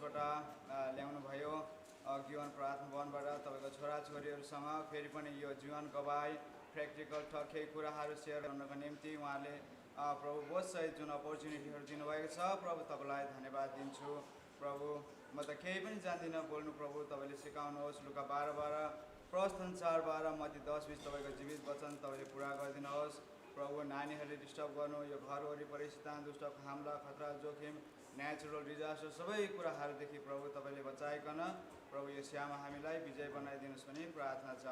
विदेशबाट ल्याउनु भयो जीवन प्रार्थना भवनबाट तपाईँको छोराछोरीहरूसँग फेरि पनि यो जीवन गवाई प्र्याक्टिकल केही कुराहरू सेयर गर्नको निम्ति उहाँले प्रभु बोधसहित जुन अपर्च्युनिटीहरू दिनुभएको छ प्रभु तपाईँलाई धन्यवाद दिन्छु प्रभु म त केही पनि जान्दिनँ बोल्नु प्रभु तपाईँले सिकाउनुहोस् लुका 12:12 प्रस्थान 4:12 मत्ती 10:20 तपाईँको जीवित वचन तपाईँले पुरा गरिदिनुहोस् प्रभु नानीहरूले डिस्टर्ब गर्नु यो घर वरिपरि शैतान दुष्टको हमला खतरा जोखिम नेचुरल डिजास्टर सबै कुराहरूदेखि प्रभु तपाईँले बचाइकन प्रभु यो श्यामा हामीलाई विजय बनाइदिनुहोस् भन्ने प्रार्थना छ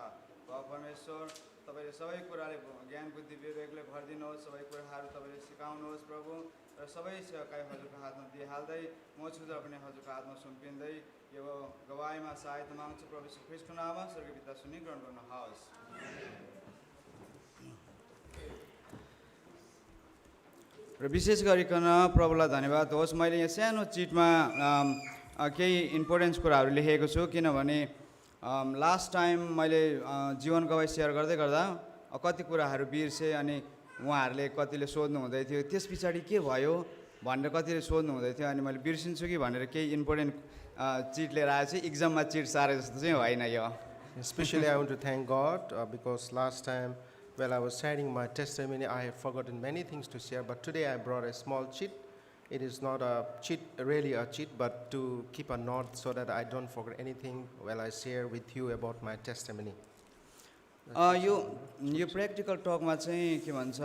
परमेश्वर तपाईँले सबै कुराले ज्ञान बुद्धि विवेकले भरिदिनुहोस् सबै कुराहरू तपाईँले सिकाउनुहोस् प्रभु र सबै सेवकाई हजुरको हातमा दिइहाल्दै म छुँदा पनि हजुरको हातमा सुम्पिँदै यो गवाईमा सहायता माग्छु प्रभु श्री ख्रीष्टको नाममा स्वर्गीय पिता सुनि ग्रहण गर्नुहोस् र विशेष गरिकन प्रभुलाई धन्यवाद होस् मैले यहाँ सानो चिटमा केही इम्पोर्टेन्स कुराहरू लेखेको छु किनभने लास्ट टाइम मैले जीवन गवाई सेयर गर्दै गर्दा कति कुराहरू बिर्सेँ अनि उहाँहरूले कतिले सोध्नु हुँदै थियो त्यस पछाडि के भयो भनेर कतिले सोध्नु हुँदै थियो अनि मैले बिर्सिन्छु कि भनेर केही इम्पोर्टेन्ट चिट लिएर आएछु इक्जाममा चिट सारे जस्तो चाहिँ होइन यो Especially I want to thank God because last time while I was sharing my testimony I have forgotten many things to share, but today I brought a small cheat. It is not a cheat, really a cheat, but to keep a note so that I don't forget anything while I share with you about my testimony. यो practical टकमा चाहिँ के भन्छ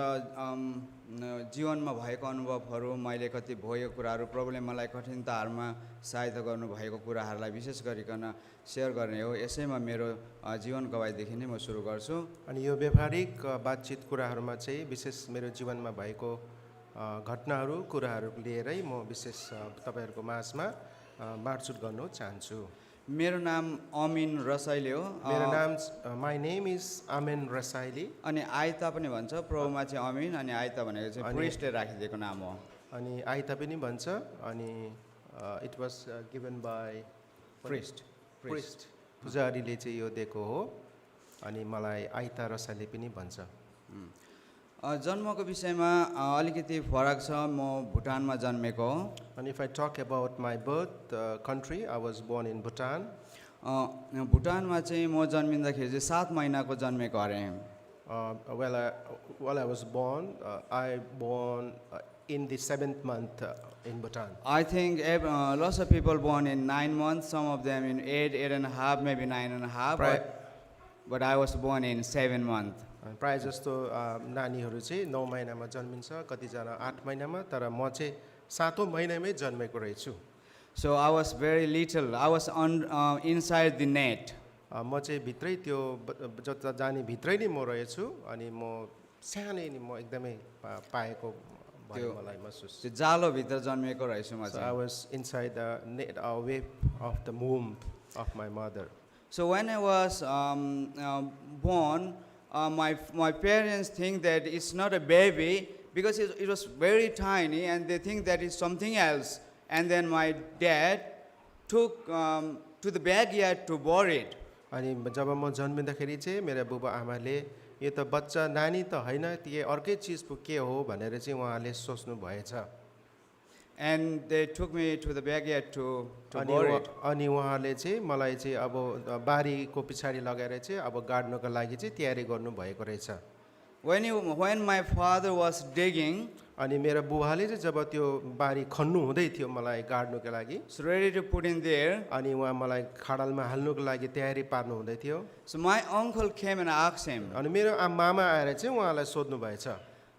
जीवनमा भएको अनुभवहरू मैले कति भएको कुराहरू प्रभुले मलाई कठिनताहरूमा सहायता गर्नुभएको कुराहरूलाई विशेष गरिकन सेयर गर्ने हो यसैमा मेरो जीवन गवाईदेखि नै म सुरु गर्छु अनि यो व्यावहारिक बातचित कुराहरूमा चाहिँ विशेष मेरो जीवनमा भएको घटनाहरू कुराहरू लिएरै म विशेष तपाईहरुको माझमा बाँडचुट गर्न चाहन्छु मेरो नाम अमिन रसाइली हो मेरो नाम माय नेम इज अमिन रसाइली अनि आइता पनि भन्छ प्रभुमा चाहिँ अमिन अनि आइता भनेको चाहिँ प्रिस्टले राखिदिएको नाम हो अनि आइता पनि भन्छ अनि it was given by priest पुजारीले चाहिँ यो दिएको हो अनि मलाई आइता रसाइली पनि भन्छ जन्मको विषयमा अलिकति फरक छ म भुटानमा जन्मेको हो And if I talk about my birth country, I was born in Bhutan. भुटानमा चाहिँ म जन्मिँदाखेरि चाहिँ 7 महिनाको जन्मेको अरे While I was born, I born in the 7th month in Bhutan. I think lots of people born in 9 months, some of them in 8.5, maybe 9.5. But I was born in 7 months. प्राय जस्तो नानीहरू चाहिँ 9 महिनामा जन्मिन्छ कतिजना 8 महिनामा तर म चाहिँ 7औं महिनामै जन्मेको रहेछु So I was very little. I was inside the net. म चाहिँ भित्रै त्यो जता जाने भित्रै नै म रहेछु अनि म सानै नि म एकदमै पाएको भयो मलाई महसुस त्यो जालो भित्र जन्मेको रहेछु म चाहिँ I was inside the net web of the womb of my mother. So when I was born, my parents think that it's not a baby because it was very tiny and they think that it's something else. And then my dad took to the backyard to bury it. अनि जब म जन्मिँदाखेरि चाहिँ मेरा बुबा आमाले यो त बच्चा नानी त हैन त्यो अर्कै चीज पो के हो भनेर चाहिँ उहाँले सोच्नु भएछ And they took me to the backyard to bury it. अनि उहाँले चाहिँ मलाई चाहिँ अब बारीको पछाडी लगाएर चाहिँ अब गाड्नको लागि चाहिँ तयारी गर्नु भएको रहेछ When my father was digging, अनि मेरो बुवाले चाहिँ जब त्यो बारी खन्नु हुँदै थियो मलाई गाड्नको लागि so ready to put in there. अनि उहाँ मलाई खाडलमा हाल्नुको लागि तयारी पार्नु हुँदै थियो So my uncle came and asked him, अनि मेरो मामा आएर चाहिँ उहाँलाई सोध्नु भएछ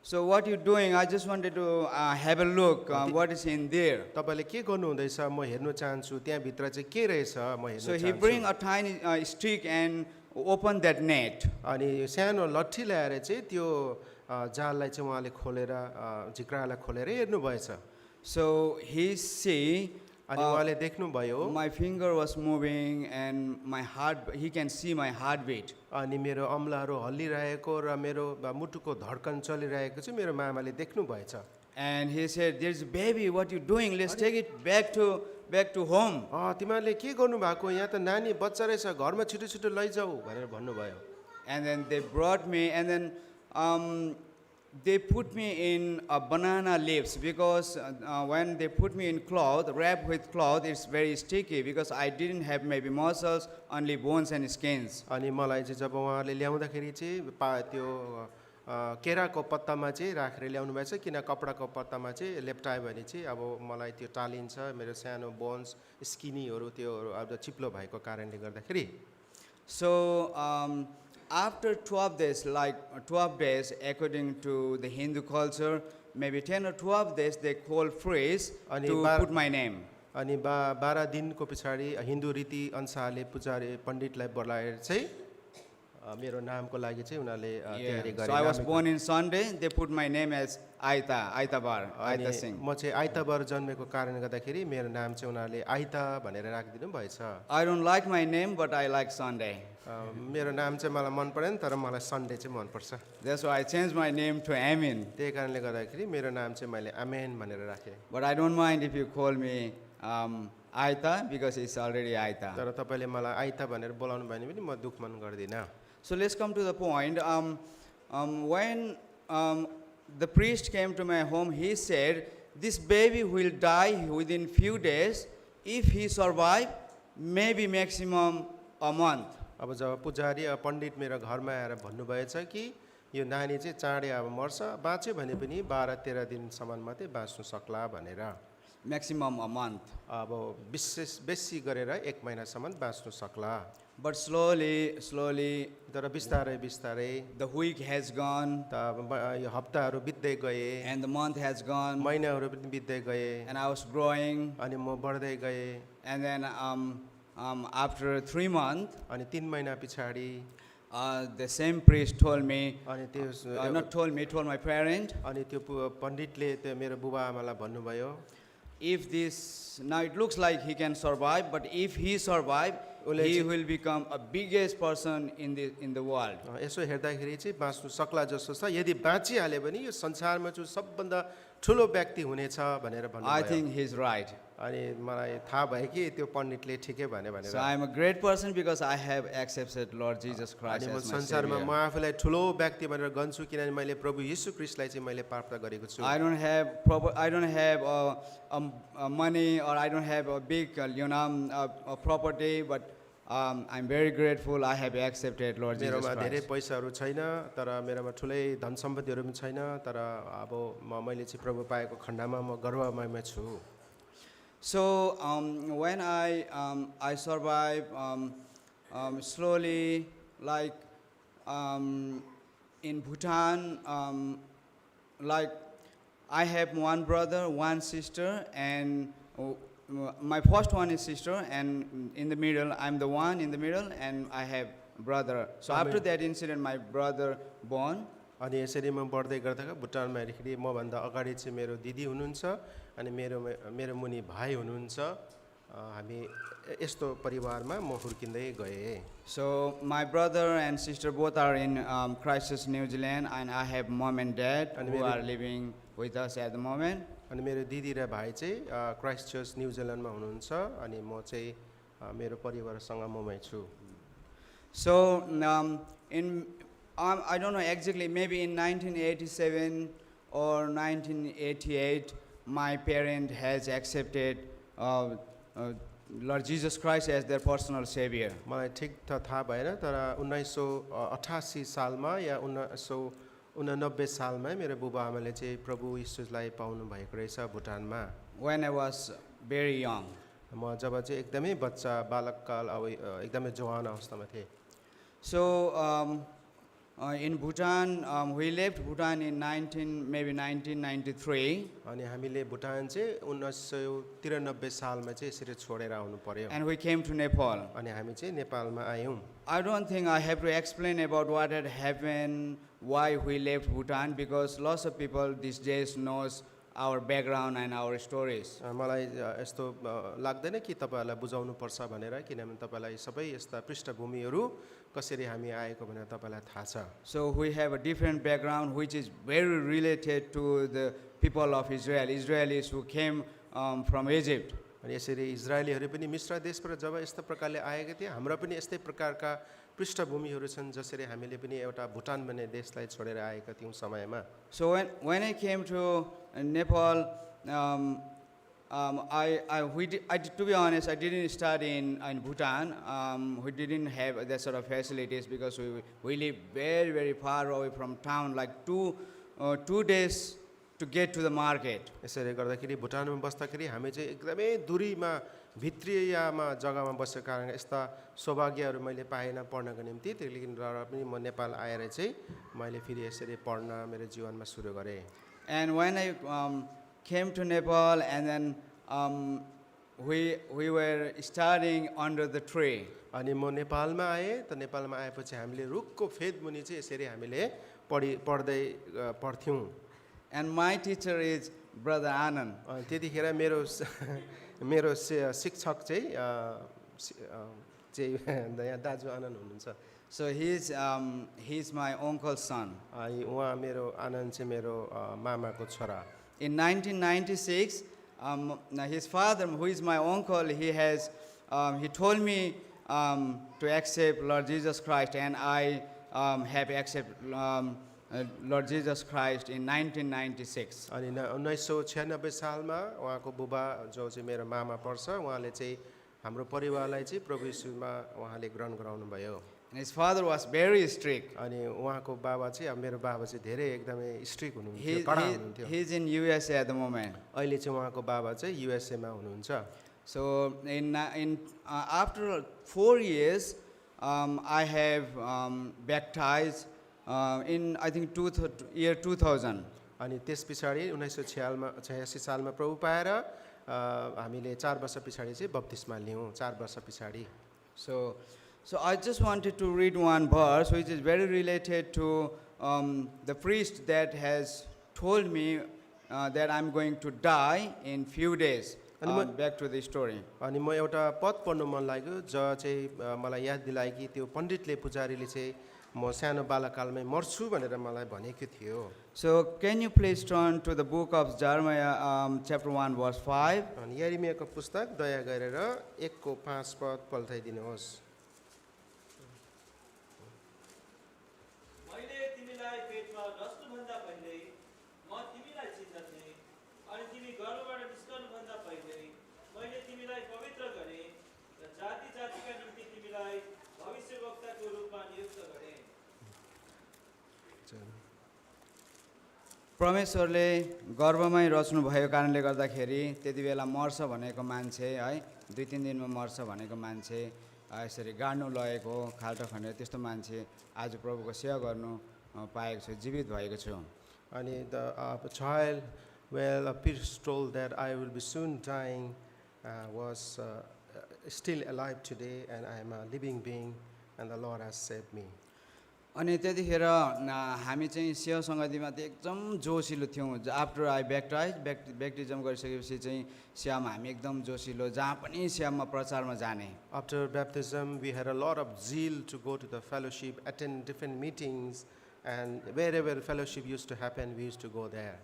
so what you doing? I just wanted to have a look what is in there. तपाईले के गर्नु हुँदैछ म हेर्न चाहन्छु त्यहाँ भित्र चाहिँ के रहेछ म हेर्न So चाहन्छु he bring a tiny stick and open that net. अनि सानो लट्ठी ल्याएर चाहिँ त्यो जाललाई चाहिँ उहाँले खोलेर झिक्रालाई खोलेर हेर्नु भएछ So he see अनि उहाँले देख्नु भयो my finger was moving and my heart, he can see my heartbeat. अनि मेरो अम्लाहरू हल्लिरहेको र मेरो मुटुको धड्कन चलिरहेको चाहिँ मेरो मामाले देख्नु भएछ And he said, there's a baby, what you doing? Let's take it back to home. तिमीहरूले के गर्नु भएको यहाँ त नानी बच्चा रहेछ घरमा छिटो छिटो लैजाऊ भनेर भन्नुभयो And then they brought me and then they put me in banana leaves because when they put me in cloth, wrapped with cloth, it's very sticky because I didn't have maybe muscles, only bones and skins. अनि मलाई चाहिँ जब उहाँले ल्याउँदाखेरि चाहिँ त्यो केराको पत्तामा चाहिँ राखेर ल्याउनु भएछ, किन कपडाको पत्तामा चाहिँ लेप्टायो भने चाहिँ अब मलाई त्यो टालिन्छ, मेरो सानो बोन्स स्किनीहरू त्योहरू अब चिप्लो भएको कारणले गर्दाखेरि. So after 12 days, like 12 days, according to the Hindu culture, maybe 10 or 12 days, they call priest Ani to bar- put my name. अनि 12 दिनको पछाडि हिन्दू रीति अनुसारले पुजारी पण्डितलाई बोलाएर चाहिँ मेरो नामको लागि चाहिँ उनीहरूले तयारी गरे. So I was born in Sunday. They put my name as Aitabar, अनि Aita Singh. म चाहिँ आइतबार जन्मेको कारणले गर्दाखेरि मेरो नाम चाहिँ उनीहरूले आइता भनेर राखिदिनु भएछ. I don't like my name, but I like Sunday. मेरो नाम चाहिँ मलाई मन परेन, तर मलाई सन्डे चाहिँ मनपर्छ. That's why I changed my name to Amin. त्यही कारणले गर्दाखेरि मेरो नाम चाहिँ मैले आमेन भनेर राखेँ. But I don't mind if you call me Aita because it's already Aita. तर तपाईँले मलाई आइता भनेर बोलाउनु भयो भने पनि म दुःख मन गर्दिनँ. So let's come to the point. When the priest came to my home, he said, this baby will die within few days. If he survive, maybe maximum a month. अब जब पुजारी पण्डित मेरो घरमा आएर भन्नुभएछ कि यो नानी चाहिँ चाँडै अब मर्छ, बाँच्यो भने पनि 12-13 दिनसम्म मात्रै बाँच्नु सक्ला भनेर. Maximum a month. अब बेसी गरेर 1 महिनासम्म बाँच्नु सक्ला. But slowly, तर बिस्तारै the week has gone त अब यो हप्ताहरू बित्दै गए, and the month has gone, महिनाहरू पनि बित्दै गए, and I was growing. अनि म बढ्दै गएँ. And then after 3 months, अनि 3 महिना पछाडि the same priest told me, अनि त्यो not told me, told my parent, अनि त्यो पण्डितले त्यो मेरो बुबा आमालाई भन्नुभयो, if this, now it looks like he can survive, but if he survive, he will become a biggest person in the world. यसो हेर्दाखेरि चाहिँ बाँच्नु सक्ला जस्तो छ, यदि बाँचिहाल्यो भने यो संसारमा चाहिँ सबभन्दा ठुलो व्यक्ति हुनेछ भनेर भन्नुभयो. I think he's right. अनि मलाई थाहा भयो कि त्यो पण्डितले ठिकै भने भनेर. So I am a great person because I have accepted Lord Jesus Christ अनि म as my संसारमा म Savior. आफूलाई ठुलो व्यक्ति भनेर गन्छु, किनभने मैले प्रभु येशू ख्रीष्टलाई चाहिँ मैले प्राप्त गरेको छु. I don't have money, or I don't have a big a property, but I'm very grateful I have accepted Lord Jesus मेरोमा धेरै Christ. पैसाहरू छैन, तर मेरोमा ठुलै धन सम्पत्तिहरू पनि छैन, तर अब मैले चाहिँ प्रभु पाएको खण्डमा म गर्वमय छु. So when I survive slowly, like in Bhutan, like I have one brother, one sister, and my first one is sister, and in the middle, I'm the one in the middle, and I have brother. So after that incident, my brother born. अनि यसरी म बढ्दै गर्दा भुटानमा हेर्दाखेरि मभन्दा अगाडि चाहिँ मेरो दिदी हुनुहुन्छ, अनि मेरो मुनि भाइ हुनुहुन्छ. हामी यस्तो परिवारमा म हुर्किँदै गएँ. So my brother and sister both are in Christchurch, New Zealand, and I have mom and dad who are living with us at the moment. अनि मेरो दिदी र भाइ चाहिँ क्राइस्ट चर्च न्युजिल्यान्डमा हुनुहुन्छ, अनि म चाहिँ मेरो परिवारसँग ममै छु. So I don't know exactly, maybe in 1987 or 1988, my parent has accepted Lord Jesus Christ as their personal savior. मलाई ठिक त थाहा भएन, तर 1988 सालमा या 1989 सालमा मेरो बुबा आमाले चाहिँ प्रभु येशूलाई पाउनु भएको रहेछ भुटानमा. When I was very young. म जब चाहिँ एकदमै बच्चा बालककाल अब एकदमै जवान अवस्थामा थिएँ. So in Bhutan, we left Bhutan in 1993. अनि हामीले भुटान चाहिँ 1993 सालमा चाहिँ यसरी छोडेर आउनु पर्यो. And we came to Nepal. अनि हामी चाहिँ नेपालमा आयौँ. I don't think I have to explain about what had happened, why we left Bhutan, because lots of people these days knows our background and our stories. मलाई यस्तो लाग्दैन कि तपाईहरुलाई बुझाउनु पर्छ भनेर, किनभने तपाईलाई सबै यस्ता पृष्ठभूमिहरू कसरी हामी आएको भनेर तपाईलाई थाहा छ. So we have a different background which is very related to the people of Israel, Israelis who came from Egypt. अनि यसरी इजरायलीहरू पनि मिश्र देशबाट जब यस्तो प्रकारले आएका थिए, हाम्रा पनि यस्तै प्रकारका पृष्ठभूमिहरू छन् जसरी हामीले पनि एउटा भुटान भन्ने देशलाई छोडेर आएका थियौँ समयमा। So when I came to Nepal, to be honest, I didn't study in Bhutan. We didn't have that sort of facilities because we live very, very far away from town, like 2 days to get to the market. यसैले गर्दाखेरि भुटानमा बस्दाखेरि हामी चाहिँ एकदमै दूरीमा भित्रियामा जग्गामा बसेको कारणले यस्ता सौभाग्यहरू मैले पाएन पढ्नको निम्ति। त्यसले गर्दा पनि म नेपाल आएर चाहिँ मैले फेरि यसरी पढ्न मेरो जीवनमा सुरु गरेँ। And when I came to Nepal, and then we were studying under the tree. अनि म नेपालमा आएँ, त नेपालमा आएपछि हामीले रुखको फेदमुनि चाहिँ यसरी हामीले पढ्थ्यौँ। And my teacher is Brother Anand. अनि त्यतिखेर मेरो शिक्षक चाहिँ यहाँ दाजु आनन्द हुनुहुन्छ। So he's my uncle's son. अनि उहाँ मेरो आनन्द चाहिँ मेरो मामाको छोरा। In 1996, his father, who is my uncle, he told me to accept Lord Jesus Christ, and I have accepted Lord Jesus Christ in 1996. अनि 1996 सालमा उहाँको बुबा जो चाहिँ मेरो मामा पर्छ, उहाँले चाहिँ हाम्रो परिवारलाई चाहिँ प्रभु येशूमा उहाँले ग्रहण गराउनु भयो। And his father was very strict. अनि उहाँको बाबा चाहिँ मेरो बाबा चाहिँ धेरै एकदमै स्ट्रिक्ट हुनुहुन्थ्यो, कडा हुनुहुन्थ्यो। He's in USA at the moment. अहिले चाहिँ उहाँको बाबा चाहिँ USA मा हुनुहुन्छ। So after 4 years, I have baptized in I think year 2000. अनि त्यस पछाडि 1986 सालमा प्रभु पाएर हामीले 4 वर्ष पछाडि चाहिँ बप्तिस्मा लियौँ, 4 वर्ष पछाडि। So I just wanted to read one verse which is very related to the priest that has told me that I'm going to die in few days. Back to the story. अनि म एउटा पद पढ्नु मन लाग्यो जो चाहिँ मलाई याद दिलायो कि त्यो पण्डितले पुजारीले चाहिँ म सानो बालकालमै मर्छु भनेर मलाई भनेको थियो। So can you please turn to the book of Jeremiah chapter 1 verse 5? अनि यिर्मियाको पुस्तक दया गरेर 1:5 पद पल्टाइदिनुहोस्। परमेश्वरले गर्भमै रच्नु भएको कारणले गर्दाखेरि त्यति बेला मर्छ भनेको मान्छे है 2-3 दिनमा मर्छ भनेको मान्छे यसरी गाड्नु लगेको खाल्टो खनेर त्यस्तो मान्छे आज प्रभुको सेवा गर्नु पाएको छु, जीवित भएको छु। अनि the child, well, a priest told that I will be soon dying, was still alive today, and I am a living being, and the Lord has saved me. अनि त्यतिखेर हामी चाहिँ सेवा सङ्गतिमा त एकदम जोसिलो थियौँ। आफ्टर आई ब्याप्टिजम गरिसकेपछि चाहिँ सेवामा हामी एकदम जोसिलो, जहाँ पनि सेवामा प्रचारमा जाने। After baptism, we had a lot of zeal to go to the fellowship, attend different meetings, and wherever fellowship used to happen, we used to go there.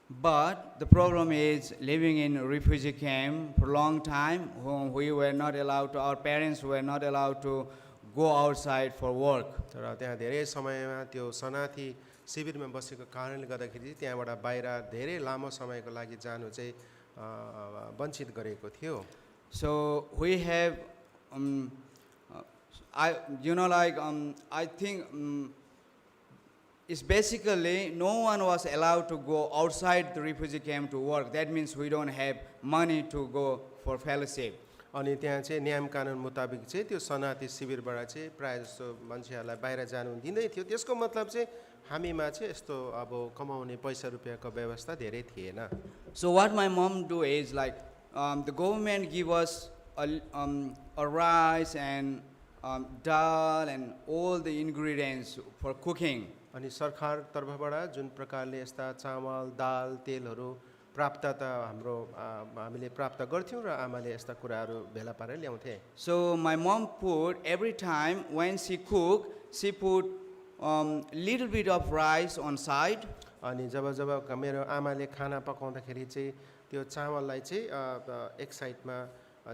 But the problem is living in a refugee camp for a long time, we were not allowed to, our parents were not allowed to go outside for work. तर त्यहाँ धेरै समयमा त्यो शरणार्थी शिविरमा बसेको कारणले गर्दाखेरि त्यहाँबाट बाहिर धेरै लामो समयको लागि जानु चाहिँ वञ्चित गरेको थियो। So we have I think it's basically no one was allowed to go outside the refugee camp to work. That means we don't have money to go for fellowship. अनि त्यहाँ चाहिँ नियम कानुन मुताबिक चाहिँ त्यो शरणार्थी शिविरबाट चाहिँ प्रायः जस्तो मान्छेहरूलाई बाहिर जानु दिँदै थियो। त्यसको मतलब चाहिँ हामीमा चाहिँ यस्तो अब कमाउने पैसा रुपियाँको व्यवस्था धेरै थिएन। So what my mom do is like the government give us a rice and dal and all the ingredients for cooking. अनि सरकार तर्फबाट जुन प्रकारले यस्ता चामल दाल तेलहरू प्राप्त त हामीले प्राप्त गर्थ्यौँ र आमाले यस्ता कुराहरू भेला पारेर ल्याउँथे। So my mom put every time when she cook, she put little bit of rice on side. अनि जब मेरो आमाले खाना पकाउँदाखेरि चाहिँ त्यो चामललाई चाहिँ एक साइडमा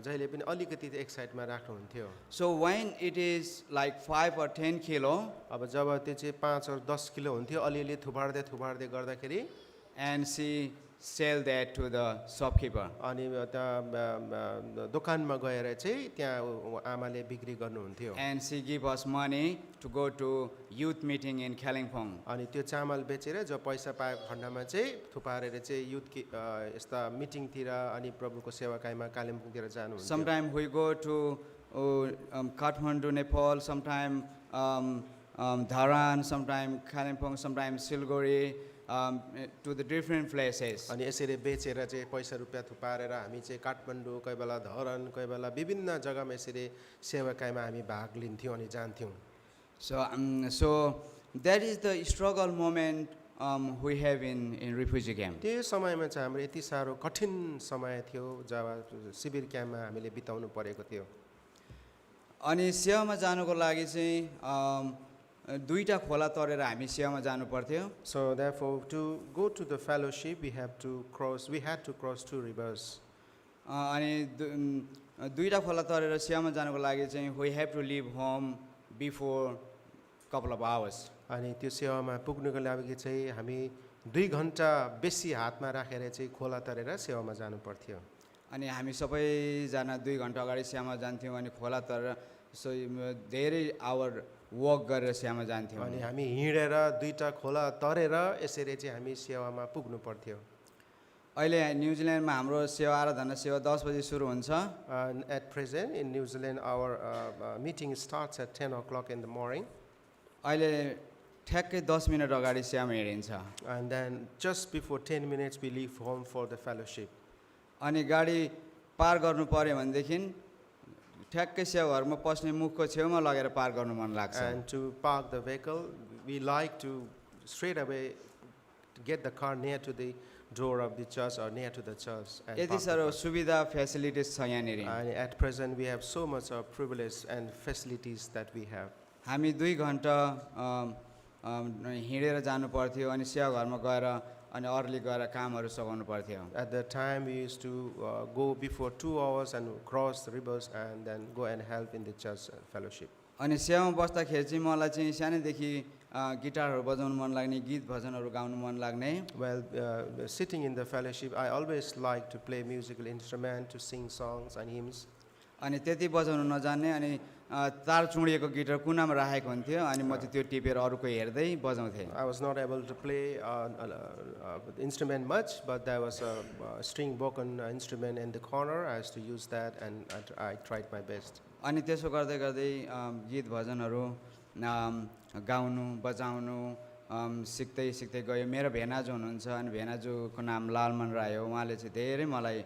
जहिले पनि अलिकति एक साइडमा राख्नुहुन्थ्यो। So when it is like 5 or 10 kilo, अब जब त्यो चाहिँ 5 और 10 किलो हुन्थ्यो अलिअलि थुपार्दै गर्दाखेरि and she sell that to the shopkeeper. अनि त्यहाँ दोकानमा गएर चाहिँ त्यहाँ आमाले बिक्री गर्नुहुन्थ्यो। And she give us money to go to youth meeting in Kalimpong. अनि त्यो चामल बेचेर जो पैसा पाएको खण्डमा चाहिँ थुपारेर चाहिँ युथ यस्ता मिटिङतिर अनि प्रभुको सेवाकाईमा कालिम्पोङतिर जानुहुन्थ्यो। Sometime we go to Kathmandu, Nepal, sometime Dharan, sometime Kalimpong, sometime Siliguri, to the different places. अनि यसरी बेचेर चाहिँ पैसा रुपियाँ थुपारेर हामी चाहिँ काठमाडौँ कोही बेला धरान कोही बेला विभिन्न जग्गामा यसरी सेवाकाईमा हामी भाग लिन्थ्यौँ अनि जान्थ्यौँ। So that is the struggle moment we have in refugee camp. त्यो समयमा चाहिँ हाम्रो यति साह्रो कठिन समय थियो जब शिविर क्याम्पमा हामीले बिताउनु परेको थियो। अनि सेवामा जानुको लागि चाहिँ दुईटा खोला तरेर हामी सेवामा जानु पर्थ्यो। So therefore to go to the fellowship we had to cross 2 rivers. अनि दुईटा खोला तरेर सेवामा जानुको लागि चाहिँ we have to leave home before couple of hours. अनि त्यो सेवामा पुग्नुको लागि चाहिँ हामी 2 घण्टा बेसी हातमा राखेर चाहिँ खोला तरेर सेवामा जानु पर्थ्यो। अनि हामी सबैजना 2 घण्टा अगाडि सेवामा जान्थ्यौँ अनि खोला तरेर सो धेरै आवर वक गरेर सेवामा जान्थ्यौँ। अनि हामी हिँडेर 2टा खोला तरेर यसरी चाहिँ हामी सेवामा पुग्नु पर्थ्यो। अहिले न्युजिल्यान्डमा हाम्रो सेवा आराधना सेवा 10 बजे सुरु हुन्छ। At present in New Zealand our meeting starts at 10 o'clock in the morning. अहिले ठ्याक्कै 10 मिनट अगाडि सेवामा हिँडिन्छ। And then just before 10 minutes we leave home for the fellowship. अनि गाडी पार गर्नु पर्यो भनेदेखि ठ्याक्कै सेवाघरमा पस्ने मुखको छेउमा लगेर पार गर्नु मन लाग्छ। And to park the vehicle we like to straight away get the car near to the door of the church or near to the church. And यति park the साह्रो car. सुविधा फेसिलिटिज छ यहाँनिर। And at present we have so much of privilege and facilities that we have. हामी 2 घण्टा हिँडेर जानु पर्थ्यो अनि सेवाघरमा गएर अनि अरूले गएर कामहरू सघाउनु पर्थ्यो। At that time we used to go before 2 hours and cross the rivers and then go and help in the church fellowship. अनि सेवामा बस्दाखेरि चाहिँ मलाई चाहिँ सानैदेखि गिटारहरू बजाउनु मन लाग्ने, गीत भजनहरू गाउनु मन लाग्ने। Well, sitting in the fellowship I always like to play musical instrument, to sing songs and hymns. अनि त्यति बजाउनु नजान्ने अनि तार चुडिएको गिटार कुनामा राखेको हुन्थ्यो अनि म चाहिँ त्यो टिपेर अरूको हेर्दै बजाउँथेँ। I was not able to play instrument much, but there was a string broken instrument in the corner. I used to use that and I tried my best. अनि त्यसो गर्दै गर्दै गीत भजनहरू गाउनु बजाउनु सिक्दै गयो। मेरो भेनाजु हुनुहुन्छ अनि भेनाजुको नाम लालमन राई हो। उहाँले चाहिँ धेरै मलाई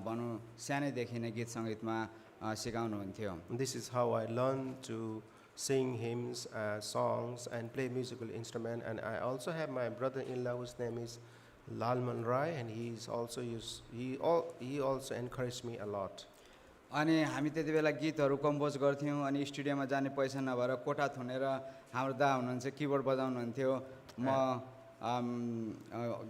भनौँ सानैदेखि नै गीत सङ्गीतमा सिकाउनुहुन्थ्यो। This is how I learned to sing hymns, songs and play musical instrument. And I also have my brother-in-law whose name is Lalman Rai, and he also encouraged me a lot. अनि हामी त्यति बेला गीतहरू compose गर्थ्यौँ अनि स्टुडियोमा जाने पैसा नभएर कोठा थुनेर हाम्रो दा हुनुहुन्छ किबोर्ड बजाउनुहुन्थ्यो, म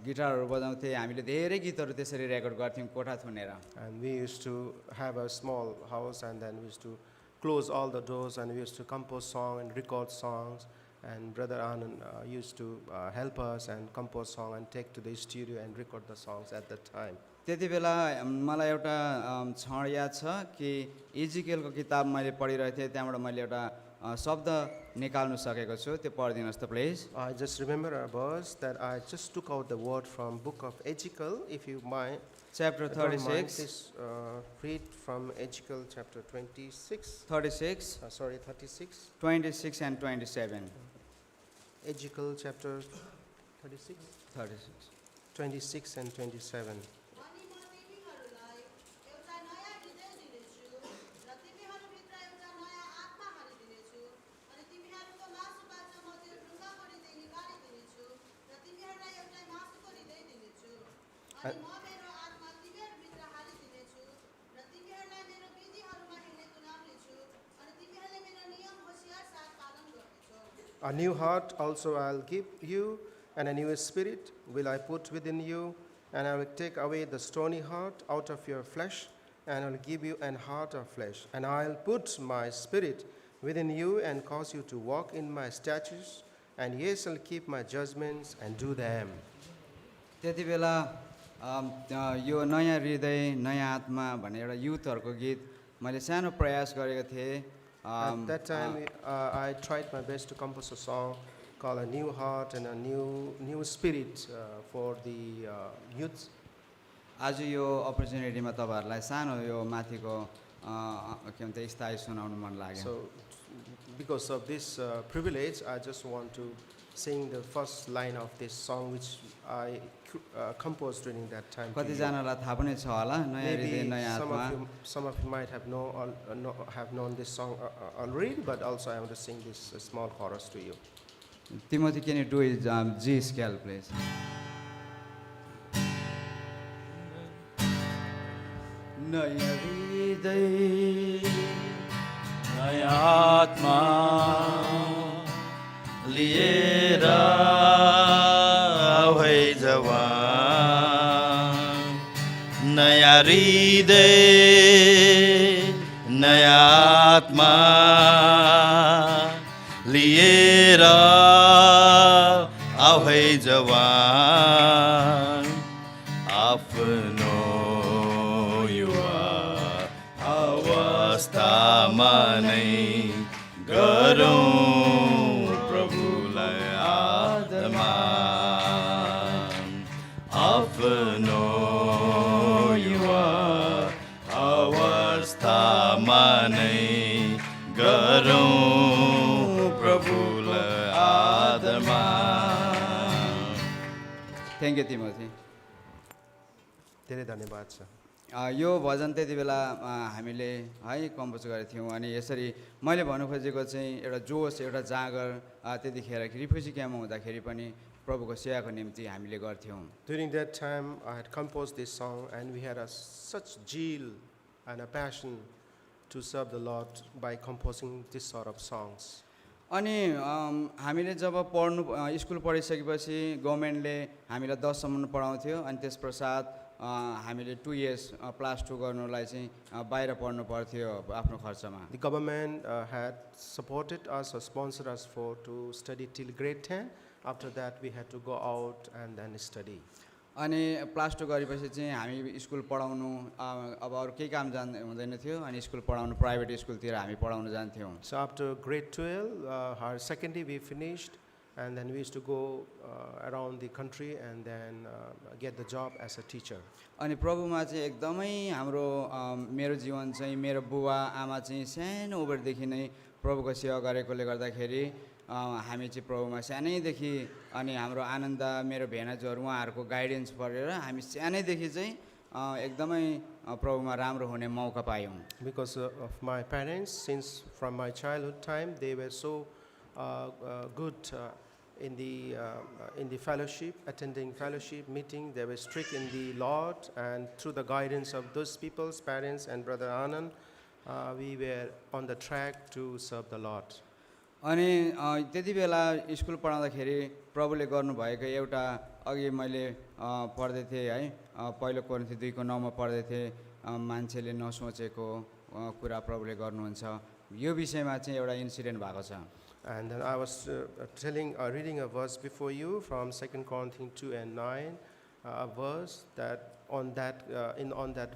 गिटारहरू बजाउँथेँ। हामीले धेरै गीतहरू त्यसरी रेकर्ड गर्थ्यौँ कोठा थुनेर। And we used to have a small house and then we used to close all the doors and we used to compose songs and record songs. And Brother Anand used to help us and compose songs and take to the studio and record the songs at that time. त्यति बेला मलाई एउटा क्षण याद छ कि इजिकेलको किताब मैले पढिरहेको थिएँ, त्यहाँबाट मैले एउटा शब्द निकाल्नु सकेको छु। त्यो पढिदिनुहोस् त please. I just remember a verse that I just took out the word from book of Ezekiel. If you mind, chapter don't mind, 36 please read from Ezekiel chapter 26. 36 36. 26 and 27 Ezekiel chapter 36, 36 26 and 27. अनि म तिमीहरूलाई एउटा नयाँ हृदय दिनेछु र तिमीहरूभित्र एउटा नयाँ आत्मा हालिदिनेछु अनि तिमीहरूको मासुबाट म त्यो ढुङ्गा गरिँदै निकालिदिनेछु र तिमीहरूलाई एउटा मासुको हृदय दिनेछु अनि म मेरो आत्मा तिमीहरूभित्र हालिदिनेछु र तिमीहरूलाई मेरो विधिहरूमा हिँड्ने तुल्याउनेछु अनि तिमीहरूले मेरो नियम होसियार साथ पालन गर्नेछौ। A new heart also I'll give you, and a new spirit will I put within you. And I will take away the stony heart out of your flesh, and I will give you an heart of flesh. And I will put my spirit within you and cause you to walk in my statutes, and ye shall keep my judgments and do them. त्यति बेला यो नयाँ हृदय नयाँ आत्मा भन्ने एउटा युथहरूको गीत मैले सानो प्रयास गरेको थिएँ At that time, I tried my best to compose a song called A New Heart and a New Spirit for the youth. आज यो अपर्च्युनिटीमा तपाईँहरूलाई सानो यो माथिको के भन्छ स्थायी सुनाउनु मन लाग्यो So, because of this privilege, I just want to sing the first line of this song, which I composed during that time. to you. कतिजनालाई थाहा पनि छ होला नयाँ हृदय Maybe नयाँ आत्मा some of you might have have known this song already, but also I want to sing this small chorus to you. Timothy, can you do it G scale please? नयाँ हृदय नयाँ आत्मा लिएर भई जवान नयाँ हृदय नयाँ आत्मा लिएर भई जवान आफ्नो अवस्थामा नै गरौँ प्रभुलाई आदमान आफ्नो युवा अवस्थामा नै गरौँ प्रभुलाई आदमान थ्याङ्क यू तिमोथी धेरै धन्यवाद छ यो भजन त्यति बेला हामीले है कम्पोज गरेका थियौँ अनि यसरी मैले भन्नु खोजेको चाहिँ एउटा जोस एउटा जाँगर त्यतिखेर रिफ्युजी क्याम्पमा हुँदाखेरि पनि प्रभुको सेवाको निम्ति हामीले गर्थ्यौँ During that time, I had composed this song, and we had such zeal and a passion to serve the Lord by composing this sort of songs. अनि हामीले जब पढ्नु स्कुल पढिसकेपछि गभर्मेन्टले हामीलाई 10सम्म पढाउँथ्यो अनि त्यस पश्चात हामीले 2 years क्लास 2 गर्नुलाई चाहिँ बाहिर पढ्नु पर्थ्यो आफ्नो खर्चमा The government had supported us or sponsored us to study till grade 10. After that, we had to go out and then study. अनि क्लास 2 गरेपछि चाहिँ हामी स्कुल पढाउनु अब अरू केही काम जान हुँदैन थियो अनि स्कुल पढाउनु प्राइभेट स्कुलतिर हामी पढाउन जान्थ्यौँ So after grade 12, our secondary we finished, and then we used to go around the country and then get the job as a teacher. अनि प्रभुमा चाहिँ एकदमै हाम्रो मेरो जीवन चाहिँ मेरो बुबा आमा चाहिँ सानो उमेरदेखि नै प्रभुको सेवा गरेकोले गर्दाखेरि हामी चाहिँ प्रभुमा सानैदेखि अनि हाम्रो आनन्द मेरो भेनाजुहरू उहाँहरूको गाइडेन्स परेर हामी सानैदेखि चाहिँ एकदमै प्रभुमा राम्रो हुने मौका पायौँ Because of my parents, since from my childhood time, they were so good in the fellowship, attending fellowship meeting. They were strict in the Lord, and through the guidance of those people's parents and Brother Anand, we were on the track to serve the Lord. अनि त्यति बेला school पढाउँदाखेरि प्रभुले गर्नुभएको एउटा अघि मैले पढ्दै थिएँ है पहिलो कोरिन्थी 2 को 9 मा पढ्दै थिएँ मान्छेले नसोचेको कुरा प्रभुले गर्नुहुन्छ यो विषयमा चाहिँ एउटा इन्सिडेन्ट भएको छ And then I was reading a verse before you from 2 Corinthians 2 and 9, a verse that on that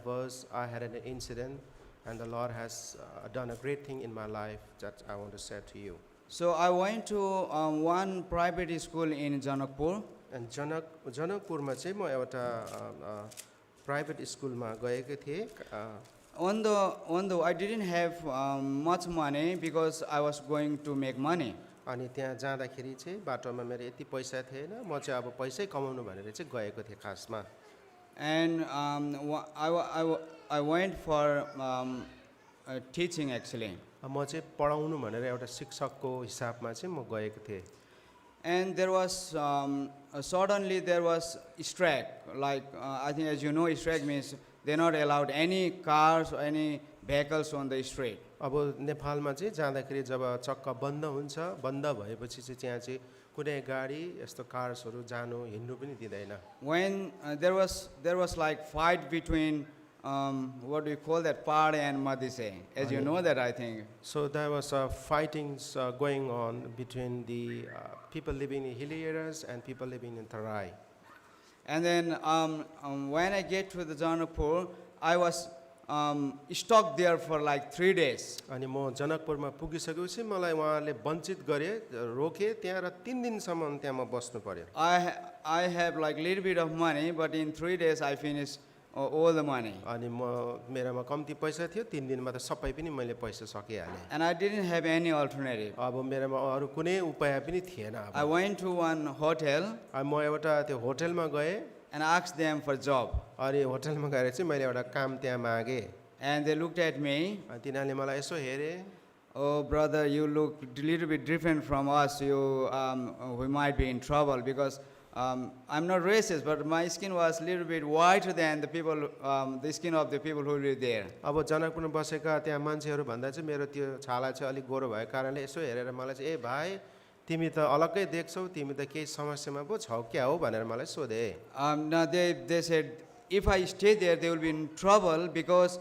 verse I had an incident, and the Lord has done a great thing in my life that I want to say to you. So I went to one private school in Janakpur. And जनकपुरमा चाहिँ म एउटा private स्कुलमा गएको थिएँ Although I didn't have much money because I was going to make money. अनि त्यहाँ जाँदाखेरि चाहिँ बाटोमा मेरो यति पैसा थिएन म चाहिँ अब पैसै कमाउनु भनेर चाहिँ गएको थिएँ खासमा And I went for teaching actually. म चाहिँ पढाउनु भनेर एउटा शिक्षकको हिसाबमा चाहिँ म गएको थिएँ And there was suddenly there was strike. Like I think as you know, strike means they're not allowed any cars or any vehicles on the street. अब नेपालमा चाहिँ जाँदाखेरि जब चक्का बन्द हुन्छ, बन्द भएपछि चाहिँ त्यहाँ चाहिँ कुनै गाडी यस्तो कार्सहरू जानु हिँड्नु पनि दिँदैन। When there was like fight between what do you call that, Pahad and Madise, as you know that, I think. So there was fightings going on between the people living in hilly areas and people living in Tarai. And then when I get to the Janakpur, I was stuck there for like 3 days. अनि म जनकपुरमा पुगिसकेपछि मलाई उहाँले वञ्चित गरे, रोके त्यहाँ र 3 दिनसम्म त्यहाँ म बस्नु पर्यो। I have like little bit of money, but in 3 days I finished all the money. अनि मेरोमा कम्ती पैसा थियो, 3 दिनमा त सबै पनि मैले पैसा सकिहालेँ। And I didn't have any alternative. अब मेरोमा अरू कुनै उपाय पनि थिएन। I went to one hotel अब म एउटा त्यो होटलमा गएँ and asked them for job. अनि होटलमा गएर चाहिँ मैले एउटा काम त्यहाँ मागेँ। And they looked at me. अनि तिनीहरूले मलाई यसो हेरे, Oh brother, you look a little bit different from us. We might be in trouble because I'm not racist, but my skin was a little bit whiter than the people, the skin of the people who live there. अब जनकपुरमा बसेका त्यहाँ मान्छेहरू भन्दा चाहिँ मेरो त्यो छाला चाहिँ अलिक गोरो भएको कारणले यसो हेरेर मलाई चाहिँ ए भाइ तिमी त अलग्गै देख्छौ, तिमी त केही समस्यामा पो छौ क्या हो भनेर मलाई सोधे। Now they said if I stay there, they will be in trouble because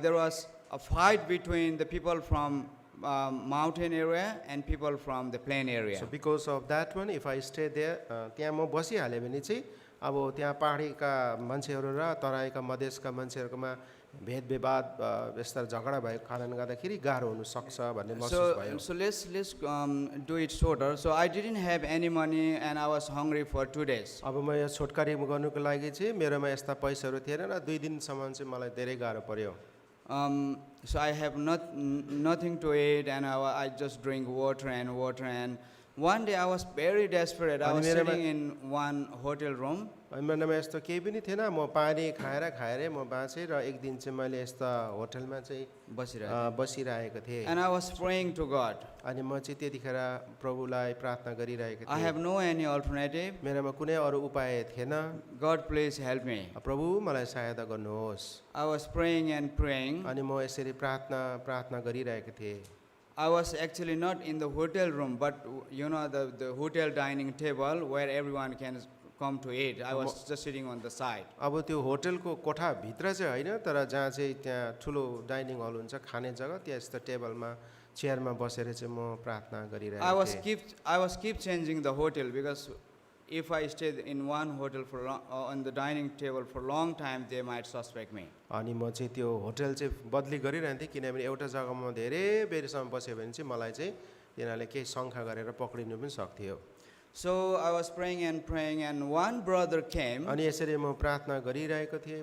there was a fight between the people from mountain area and people from the plain area. So because of that one, if I stay there, त्यहाँ म बसिहालेँ भने चाहिँ अब त्यहाँ पहाडीका मान्छेहरू र तराईका मधेसका मान्छेहरूकोमा भेद विवाद यस्ता झगडा भएको कारणले गर्दाखेरि गाह्रो हुन सक्छ भन्ने महसुस भयो। So let's do it shorter. So I didn't have any money and I was hungry for 2 days. अब म यो छोटकरी गर्नुको लागि चाहिँ मेरोमा यस्ता पैसाहरू थिएन र 2 दिनसम्म चाहिँ मलाई धेरै गाह्रो पर्यो। So I have nothing to eat and I just drink water and one day I was very desperate. I was sitting in one hotel room. अनि मेरोमा यस्तो केही पनि थिएन, म पानी खाएर म बाँचेँ र एक दिन चाहिँ मैले यस्ता होटलमा चाहिँ बसिरहेको थिएँ। And I was praying to God. अनि म चाहिँ त्यतिखेर प्रभुलाई प्रार्थना गरिरहेको I थिएँ। have no any alternative. मेरोमा कुनै अरू उपाय थिएन। God, please help me. प्रभु मलाई सहायता गर्नुहोस्। I was praying and praying. अनि म यसरी प्रार्थना गरिरहेको थिएँ। I was actually not in the hotel room, but you know the hotel dining table where everyone can come to eat. I was just sitting on the side. अब त्यो होटलको कोठा भित्र चाहिँ हैन, तर जहाँ चाहिँ त्यहाँ ठुलो डाइनिङ हल हुन्छ, खाने जग्गा, त्यस्तो टेबलमा चेयरमा बसेर चाहिँ म प्रार्थना गरिरहेको थिएँ। I was keep changing the hotel because if I stayed in one hotel for on the dining table for long time, they might suspect me. अनि म चाहिँ त्यो होटल चाहिँ बदली गरिरहन्थेँ, किनभने एउटा जग्गामा धेरै बेरसम्म बस्यो भने चाहिँ मलाई चाहिँ तिनीहरूले केही शङ्का गरेर पक्रिनु पनि सक्थ्यो। So I was praying and one brother came. अनि यसरी म प्रार्थना गरिरहेको थिएँ,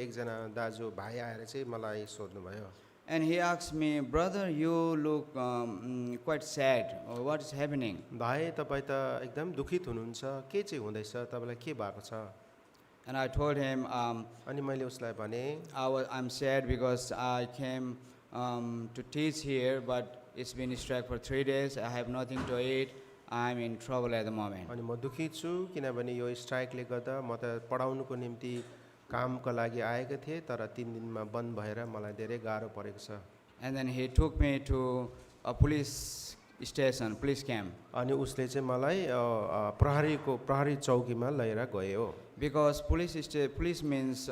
एकजना दाजु भाइ आएर चाहिँ मलाई सोध्नुभयो। And he asked me, brother, you look quite sad. What is happening? भाइ तपाईँ त एकदम दुखित हुनुहुन्छ, के चाहिँ हुँदैछ, तपाईँलाई के भएको छ? And I told him, अनि मैले उसलाई भने I'm sad because I came to teach here, but it's been struck for 3 days. I have nothing to eat. I'm in trouble at the moment. अनि म दुखित छु किनभने यो स्ट्राइकले गर्दा म त पढाउनुको निम्ति कामको लागि आएको थिएँ, तर 3 दिनमा बन्द भएर मलाई धेरै गाह्रो परेको छ। And then he took me to a police station, police camp. अनि उसले चाहिँ मलाई प्रहरी चौकीमा लिएर गयो। Because police means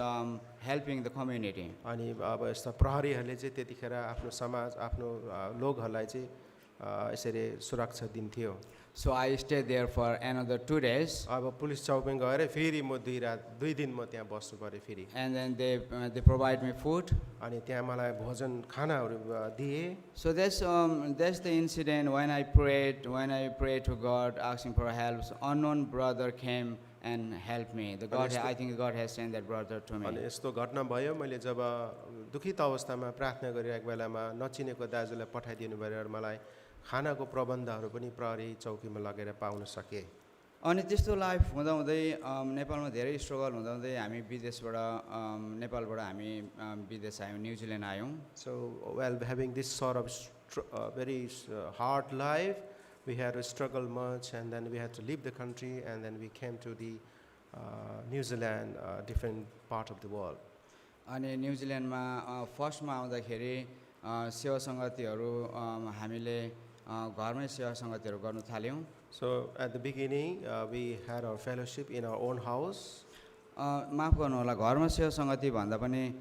helping the community. अनि अब यस्ता प्रहरीहरूले चाहिँ त्यतिखेर आफ्नो समाज, आफ्नो लोकहरूलाई चाहिँ यसरी सुरक्षा दिन्थ्यो। So I stayed there for another 2 days. अब पुलिस चौकमा गएर फेरि म 2 दिन म त्यहाँ बस्नु पर्यो फेरि। And then they provide me food. अनि त्यहाँ मलाई भोजन खानाहरू दिए। So that's the incident when I prayed to God asking for help. So unknown brother came and helped me. I think God has sent that brother to me. अनि यस्तो घटना भयो, मैले जब दुखित अवस्थामा प्रार्थना गरिरहेको बेलामा नचिनेको दाजुलाई पठाइदिनु भयो र मलाई खानाको प्रबन्धहरू पनि प्रहरी चौकीमा लगेर पाउन सके। अनि त्यस्तो लाइफ हुँदाहुँदै नेपालमा धेरै स्ट्रगल हुँदाहुँदै हामी नेपालबाट हामी विदेश आयौँ, न्युजिल्यान्ड आयौँ। So while having this sort of very hard life, we had to struggle much, and then we had to leave the country, and then we came to the New Zealand, different part of the world. अनि न्युजिल्यान्डमा फर्स्टमा आउँदाखेरि सेवा सङ्गतिहरू हामीले घरमै सेवा सङ्गतिहरू गर्नु थाल्यौँ। So at the beginning, we had our fellowship in our own house. माफ गर्नु होला, घरमा सेवा सङ्गति भन्दा पनि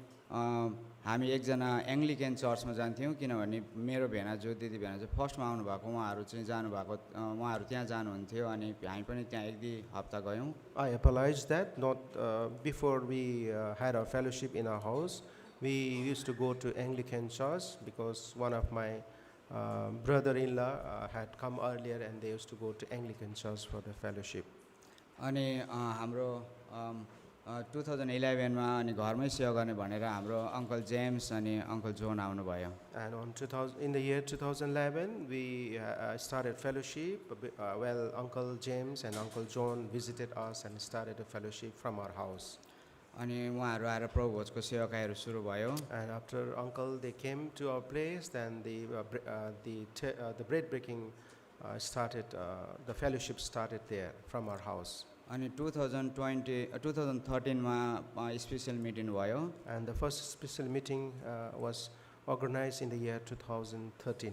हामी एकजना एङ्ग्लिकन चर्चमा जान्थ्यौँ, किनभने मेरो भेनाजु दिदी भेनाजु फर्स्टमा आउनुभएको उहाँहरू चाहिँ जानुभएको, उहाँहरू त्यहाँ जानुहुन्थ्यो अनि हामी पनि त्यहाँ एक दुई हप्ता गयौँ। I apologize that not before we had our fellowship in our house, we used to go to Anglican church because one of my brother-in-law had come earlier and they used to go to Anglican church for the fellowship. अनि हाम्रो 2011 मा अनि घरमै सेवा गर्ने भनेर हाम्रो uncle James अनि अङ्कल जोन आउनुभयो। And in the year 2011, we started fellowship. Well, Uncle James and Uncle John visited us and started a fellowship from our house. अनि उहाँहरू आएर प्रभु भोजको सेवाकाईहरू सुरु भयो। And after Uncle they came to our place, then the bread breaking started. The fellowship started there from our house. अनि 2013 मा special meeting भयो। And the first special meeting was organized in the year 2013.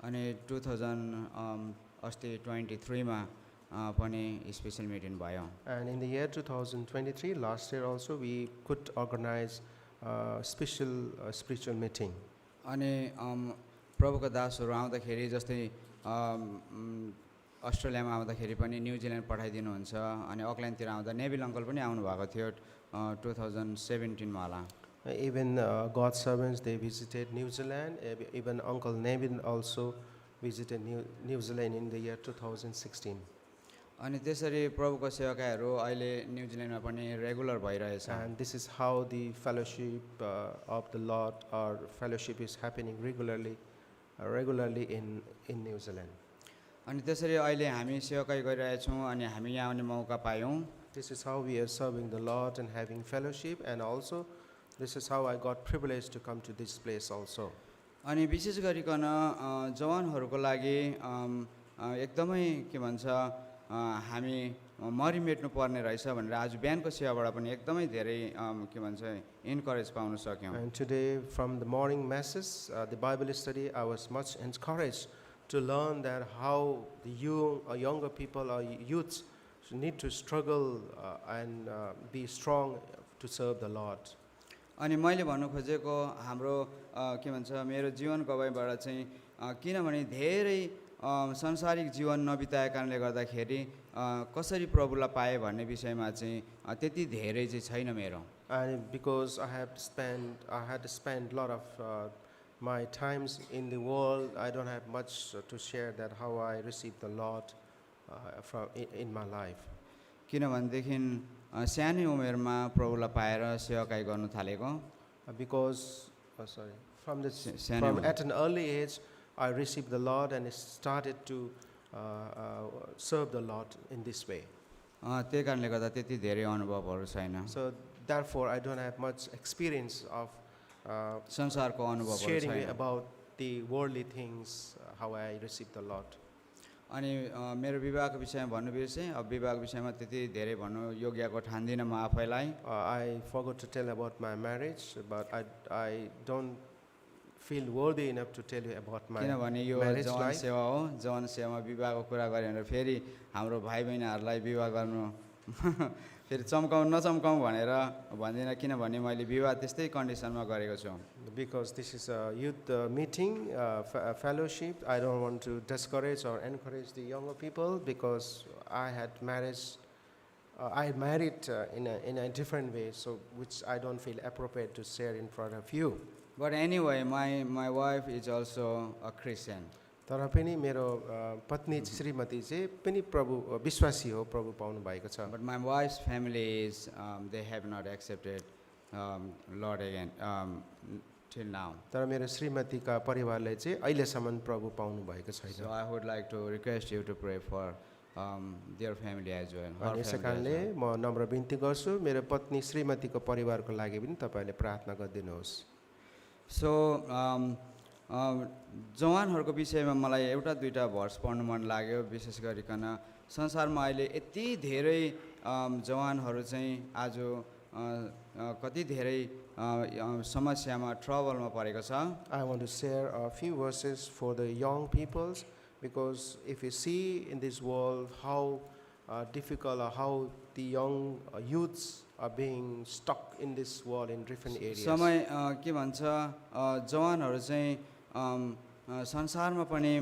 अनि 2023 मा पनि special meeting भयो। And in the year 2023, last year also, we could organize a special spiritual meeting. अनि प्रभुका दासहरू आउँदाखेरि जस्तै अस्ट्रेलियामा आउँदाखेरि पनि न्युजिल्यान्ड पठाइदिनुहुन्छ, अनि अकल्यान्डतिर आउँदा नेभिल अङ्कल पनि आउनुभएको थियो 2017 मा होला। Even God's servants, they visited New Zealand. Even Uncle Nevin also visited New Zealand in the year 2016. अनि त्यसरी प्रभुको सेवाकाईहरू अहिले न्युजिल्यान्डमा पनि रेगुलर भइरहेछ। And this is how the fellowship of the Lord, or fellowship, is happening regularly in New Zealand. अनि त्यसरी अहिले हामी सेवाकाई गरिरहेछौँ अनि हामी यहाँ आउने मौका पायौँ। This is how we are serving the Lord and having fellowship, and also this is how I got privilege to come to this place also. अनि विशेष गरिकन जवानहरूको लागि एकदमै के भन्छ हामी मरिमेट्नु पर्ने रहेछ भनेर आज बिहानको सेवाबाट पनि एकदमै धेरै के भन्छ इन्करेज पाउन सक्यौँ। And today from the morning message, the Bible study, I was much encouraged to learn that how the younger people or youths need to struggle and be strong to serve the Lord. अनि मैले भन्नु खोजेको हाम्रो के भन्छ मेरो जीवन गवाईबाट चाहिँ किनभने धेरै संसारिक जीवन नबिताएको कारणले गर्दाखेरि कसरी प्रभुलाई पाए भन्ने विषयमा चाहिँ त्यति धेरै चाहिँ छैन मेरो। And because I had to spend a lot of my times in the world, I don't have much to share that how I received the Lord in my life. किनभनेदेखि सानै उमेरमा प्रभुलाई पाएर सेवाकाई गर्नु थालेको। Because from सानो at an early age, I received the Lord and started to serve the Lord in this way. त्यही कारणले गर्दा त्यति धेरै अनुभवहरू छैन, So therefore, I don't have much experience of संसारको अनुभवहरू sharing छैन। about the worldly things, how I received the Lord. अनि मेरो विवाहको विषयमा भन्नु बिर्सेँ। अब विवाहको विषयमा त्यति धेरै भन्नु योग्यको ठान्दिनँ म आफैलाई। I forgot to tell about my marriage, but I don't feel worthy enough to tell you about my किनभने यो marriage जवान life. सेवा हो, जवान सेवामा विवाहको कुरा गऱ्यो भने फेरि हाम्रो भाइ बहिनीहरूलाई विवाह गर्नु फेरि चम्काउँ नचम्काउँ भनेर भन्दिनँ, किनभने मैले विवाह त्यस्तै कन्डिसनमा गरेको छु। Because this is a youth meeting, a fellowship, I don't want to discourage or encourage the younger people, because I had married in a different way, so which I don't feel appropriate to share in front of you. But anyway, my wife is also a Christian. तर पनि मेरो पत्नी श्रीमती चाहिँ पनि प्रभु विश्वासी हो, प्रभु पाउनु भएको छ। But my wife's family is they have not accepted Lord again till now. तर मेरो श्रीमतीका परिवारले चाहिँ अहिलेसम्म प्रभु पाउनु भएको छैन। So I would like to request you to pray for their family as well. her अनि यसै family as कारणले म नम्र बिन्ती गर्छु, मेरो पत्नी श्रीमतीको परिवारको लागि पनि तपाईँले प्रार्थना गरिदिनुहोस्। So जवानहरूको विषयमा मलाई एउटा दुईटा भर्स पढ्नु मन लाग्यो। विशेष गरिकन संसारमा अहिले यति धेरै जवानहरू चाहिँ आज कति धेरै समस्यामा ट्रबलमा परेको छ। I want to share a few verses for the young peoples, because if you see in this world how difficult or how the young youths are being stuck in this world in different areas. समय के भन्छ जवानहरू चाहिँ संसारमा पनि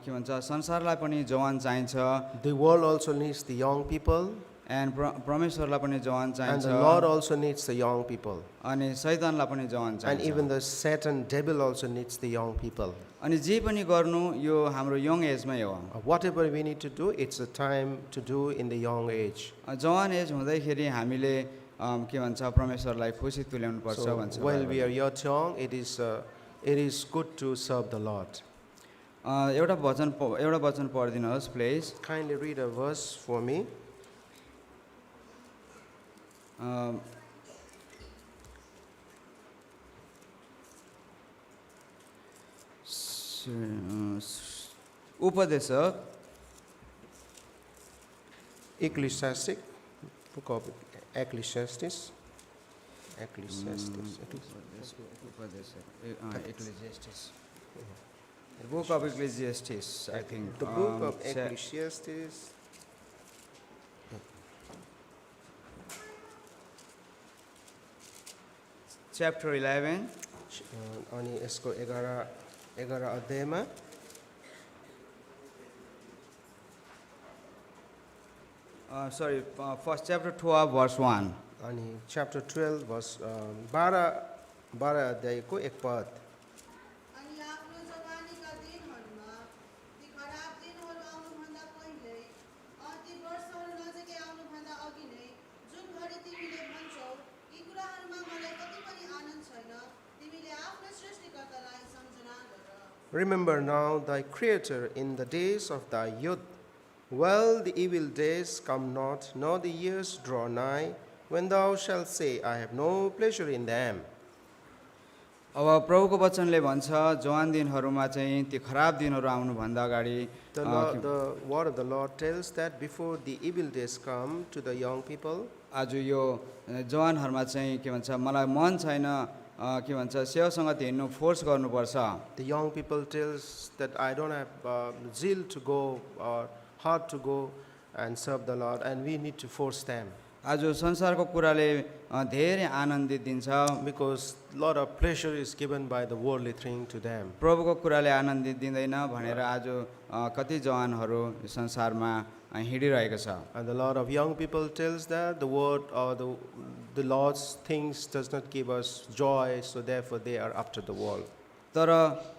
के भन्छ संसारलाई पनि जवान चाहिन्छ The world also needs the young people, and परमेश्वरलाई पनि जवान and चाहिन्छ the Lord also needs the young people. अनि शैतानलाई पनि जवान And चाहिन्छ even the Satan, devil also needs the young people. अनि जे पनि गर्नु यो हाम्रो यङ एजमै हो। Whatever we need to do, it's a time to do in the young age. जवान एज हुँदैखेरि हामीले के भन्छ परमेश्वरलाई खुसी तुल्याउनु पर्छ So भन्छ while we are yet young, it is good to serve the Lord. एउटा वचन पढिदिनुहोस् please. Kindly read a verse for me. उपदेशक Ecclesiastic, book of Ecclesiastes. Book of Ecclesiastes, I think. The book of Ecclesiastes. Chapter 11. अनि यसको 11 अध्यायमा Sorry, first chapter 12, verse 1. अनि chapter 12 verse 12 अध्यायको 1 पद। अनि आफ्नो जवानीका दिनहरूमा ती खराब दिनहरू आउनुभन्दा पहिले ती वर्षहरू नजिकै आउनुभन्दा अघि नै जुन घडी तिमीले भन्छौ यी कुराहरूमा मलाई कति पनि आनन्द छैन, तिमीले आफ्नो सृष्टिकर्तालाई सम्झना गर। Remember now thy Creator in the days of thy youth, while the evil days come not, nor the years draw nigh, when thou shalt say, I have no pleasure in them. अब प्रभुको वचनले भन्छ जवान दिनहरूमा चाहिँ ती खराब दिनहरू आउनुभन्दा अगाडि The word of the Lord tells that before the evil days come to the young people, आज यो जवानहरूमा चाहिँ के भन्छ मलाई मन छैन के भन्छ सेवासँग हिँड्नु फोर्स गर्नुपर्छ। the young people tells that I don't have zeal to go or heart to go and serve the Lord, and we need to force them. आज संसारको कुराले धेरै आनन्दित दिन्छ Because a lot of pleasure is given by the worldly thing to them. प्रभुको कुराले आनन्दित दिँदैन भनेर आज कति जवानहरू संसारमा हिँडिरहेको छ। And a lot of young people tells that the word or the Lord's things does not give us joy, so therefore they are up to the world. तर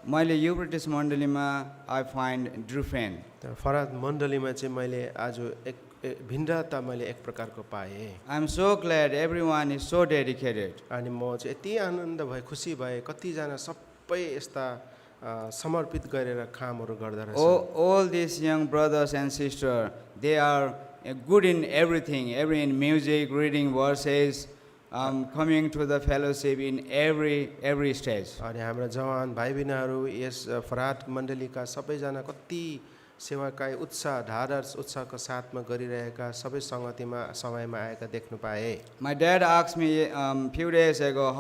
मैले यो ब्रिटिस मण्डलीमा आई फाइन्ड डिफरेन्ट तर फराद मण्डलीमा चाहिँ मैले आज एक भिन्नता मैले एक प्रकारको पाएँ। I am so glad everyone is so dedicated अनि म चाहिँ यति आनन्द भए खुसी भए कतिजना सबै यस्ता समर्पित गरेर कामहरू गर्दा रहेछ। all these young brothers and sisters, they are good in everything, in music, reading verses, coming to the fellowship in every stage. अनि हाम्रा जवान भाइ बहिनीहरू यस फराद मण्डलीका सबैजना कति सेवाकाई उत्साह ढाडस उत्साहको साथमा गरिरहेका सबै सङ्गतिमा समयमा आएका देख्नु पाए। My dad asked me few days ago,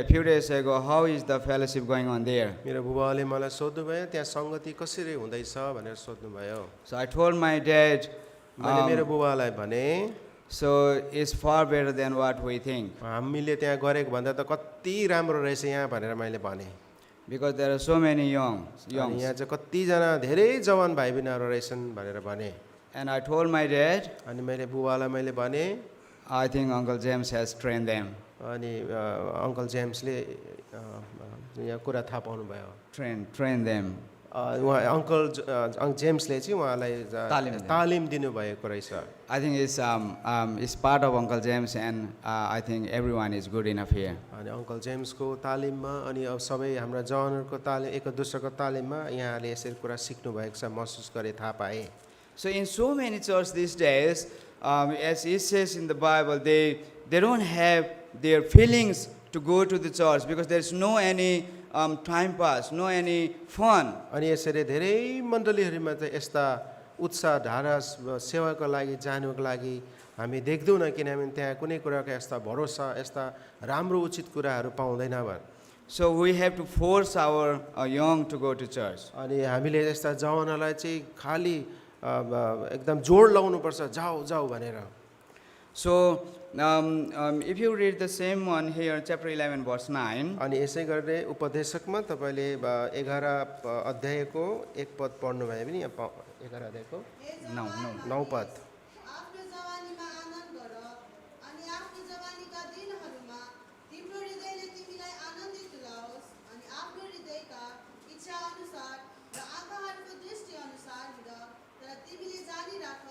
few days ago, how is the fellowship going on there? मेरो बुबाले मलाई सोध्नु भयो त्यहाँ सङ्गति कसरी हुँदैछ भनेर सोध्नु भयो। So I told my dad, मैले मेरो बुबालाई भने so it's far better than what we think, हामीले त्यहाँ गरेको भन्दा त कति राम्रो रहेछ यहाँ भनेर मैले भने। because there are so many young. अनि यहाँ चाहिँ कतिजना धेरै जवान भाइ बहिनीहरू रहेछन् भनेर भने। And I told my dad, अनि मैले बुबालाई मैले भने I think Uncle James has trained them. अनि अङ्कल जेम्सले यहाँ कुरा थाहा पाउनु भयो। Train them. उहाँ अङ्कल जेम्सले चाहिँ उहाँलाई तालिम दिनुभएको रहेछ। I think it's part of Uncle James, and I think everyone is good enough here. अनि अङ्कल जेम्सको तालिममा अनि अब सबै हाम्रा जवानहरूको तालिम एक दुसराको तालिममा यहाँले यसरी कुरा सिक्नु भएको छ महसुस गरे थाहा पाए। So in so many churches these days, as it says in the Bible, they don't have their feelings to go to the church because there's no any time pass, no any fun. अनि यसरी धेरै मण्डलीहरूमा चाहिँ यस्ता उत्साह धारा सेवाको लागि जानुको लागि हामी देख्दैनौँ किनभने त्यहाँ कुनै कुराको यस्ता भरोसा यस्ता राम्रो उचित कुराहरू पाउँदैन भनेर So we have to force our young to go to church. अनि हामीले यस्ता जवानहरूलाई चाहिँ खालि एकदम जोड लगाउनुपर्छ जाऊ जाऊ भनेर So if you read the same one here, chapter 11, verse 9, अनि यसै गरेर उपदेशकमा तपाईँले 11 अध्यायको 1 पद पढ्नुभयो भने यहाँ 11 अध्यायको हे No, जवान, 9 पद आफ्नो जवानीमा आनन्द गर अनि आफ्नो जवानीका दिनहरूमा तिम्रो हृदयले तिमीलाई आनन्दित तुल्याओस् अनि आफ्नो हृदयका इच्छा अनुसार र आँखाहरूको दृष्टि अनुसार हिँड तर तिमीले जानिराख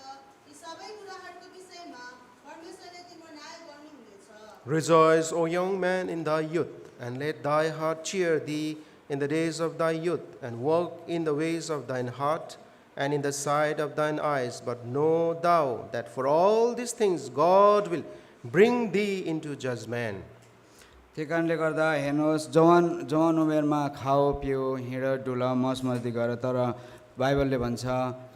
यी सबै कुराहरूको विषयमा परमेश्वरले तिम्रो न्याय गर्नुहुनेछ। Rejoice, O young man, in thy youth, and let thy heart cheer thee in the days of thy youth, and walk in the ways of thine heart, and in the sight of thine eyes. But know thou that for all these things God will bring thee into judgment. त्यही कारणले गर्दा हेर्नुहोस् जवान उमेरमा खाओ पियो हिँड डुल मस मस्ती गर तर बाइबलले भन्छ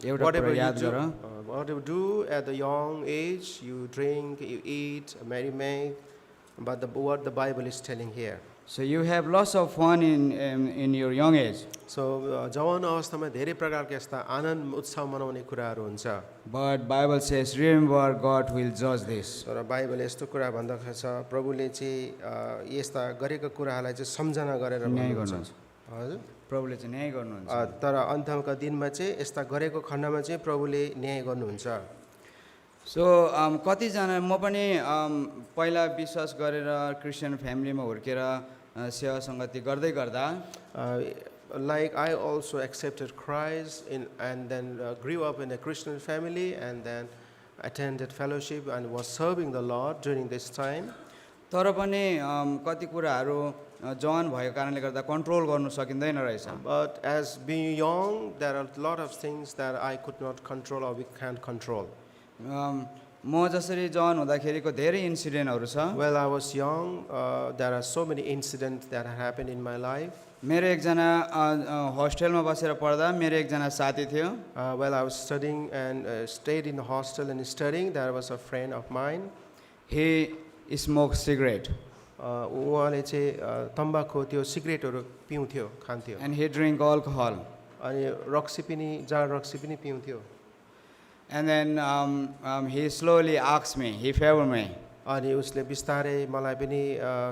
एउटा कुरा याद गर Whatever you do at the young age, you drink, you eat, merry-make, but what the Bible is telling here. So you have lots of fun in your young age. So जवान अवस्थामा धेरै प्रकारका यस्ता आनन्द उत्सव मनाउने कुराहरू हुन्छ But Bible says, remember, God will judge this. तर बाइबल यस्तो कुरा भन्दाखेरि छ प्रभुले चाहिँ यस्ता गरेका कुराहरूलाई चाहिँ सम्झना गरेर न्याय भन्नुहुन्छ। गर्नुहुन्छ। हजुर प्रभुले चाहिँ न्याय गर्नुहुन्छ। तर अन्त्यका दिनमा चाहिँ यस्ता गरेको खण्डमा चाहिँ प्रभुले न्याय गर्नुहुन्छ। सो कतिजना म पनि पहिला विश्वास गरेर क्रिस्चियन फ्यामिलीमा हुर्केर सेवा सङ्गति गर्दै गर्दा Like I also accepted Christ and then grew up in a Christian family and then attended fellowship and was serving the Lord during this time. तर पनि कति कुराहरू जवान भएको कारणले गर्दा कन्ट्रोल गर्नु सकिँदैन रहेछ। But as being young, there are a lot of things that I could not control or we can't control. म जसरी जवान हुँदाखेरिको धेरै इन्सिडेन्टहरू छ। Well, I was young. There are so many incidents that happened in my life. मेरो एकजना होस्टेलमा बसेर पढ्दा मेरो एकजना साथी थियो। While I was studying and stayed in the hostel and studying, there was a friend of mine. He smoked cigarette उहाँले चाहिँ तम्बाकु त्यो सिगरेटहरू पिउँथ्यो खान्थ्यो and he drink alcohol. अनि रक्सी पनि जाँड रक्सी पनि पिउँथ्यो And then he slowly asked me, he favored me. अनि उसले बिस्तारै मलाई पनि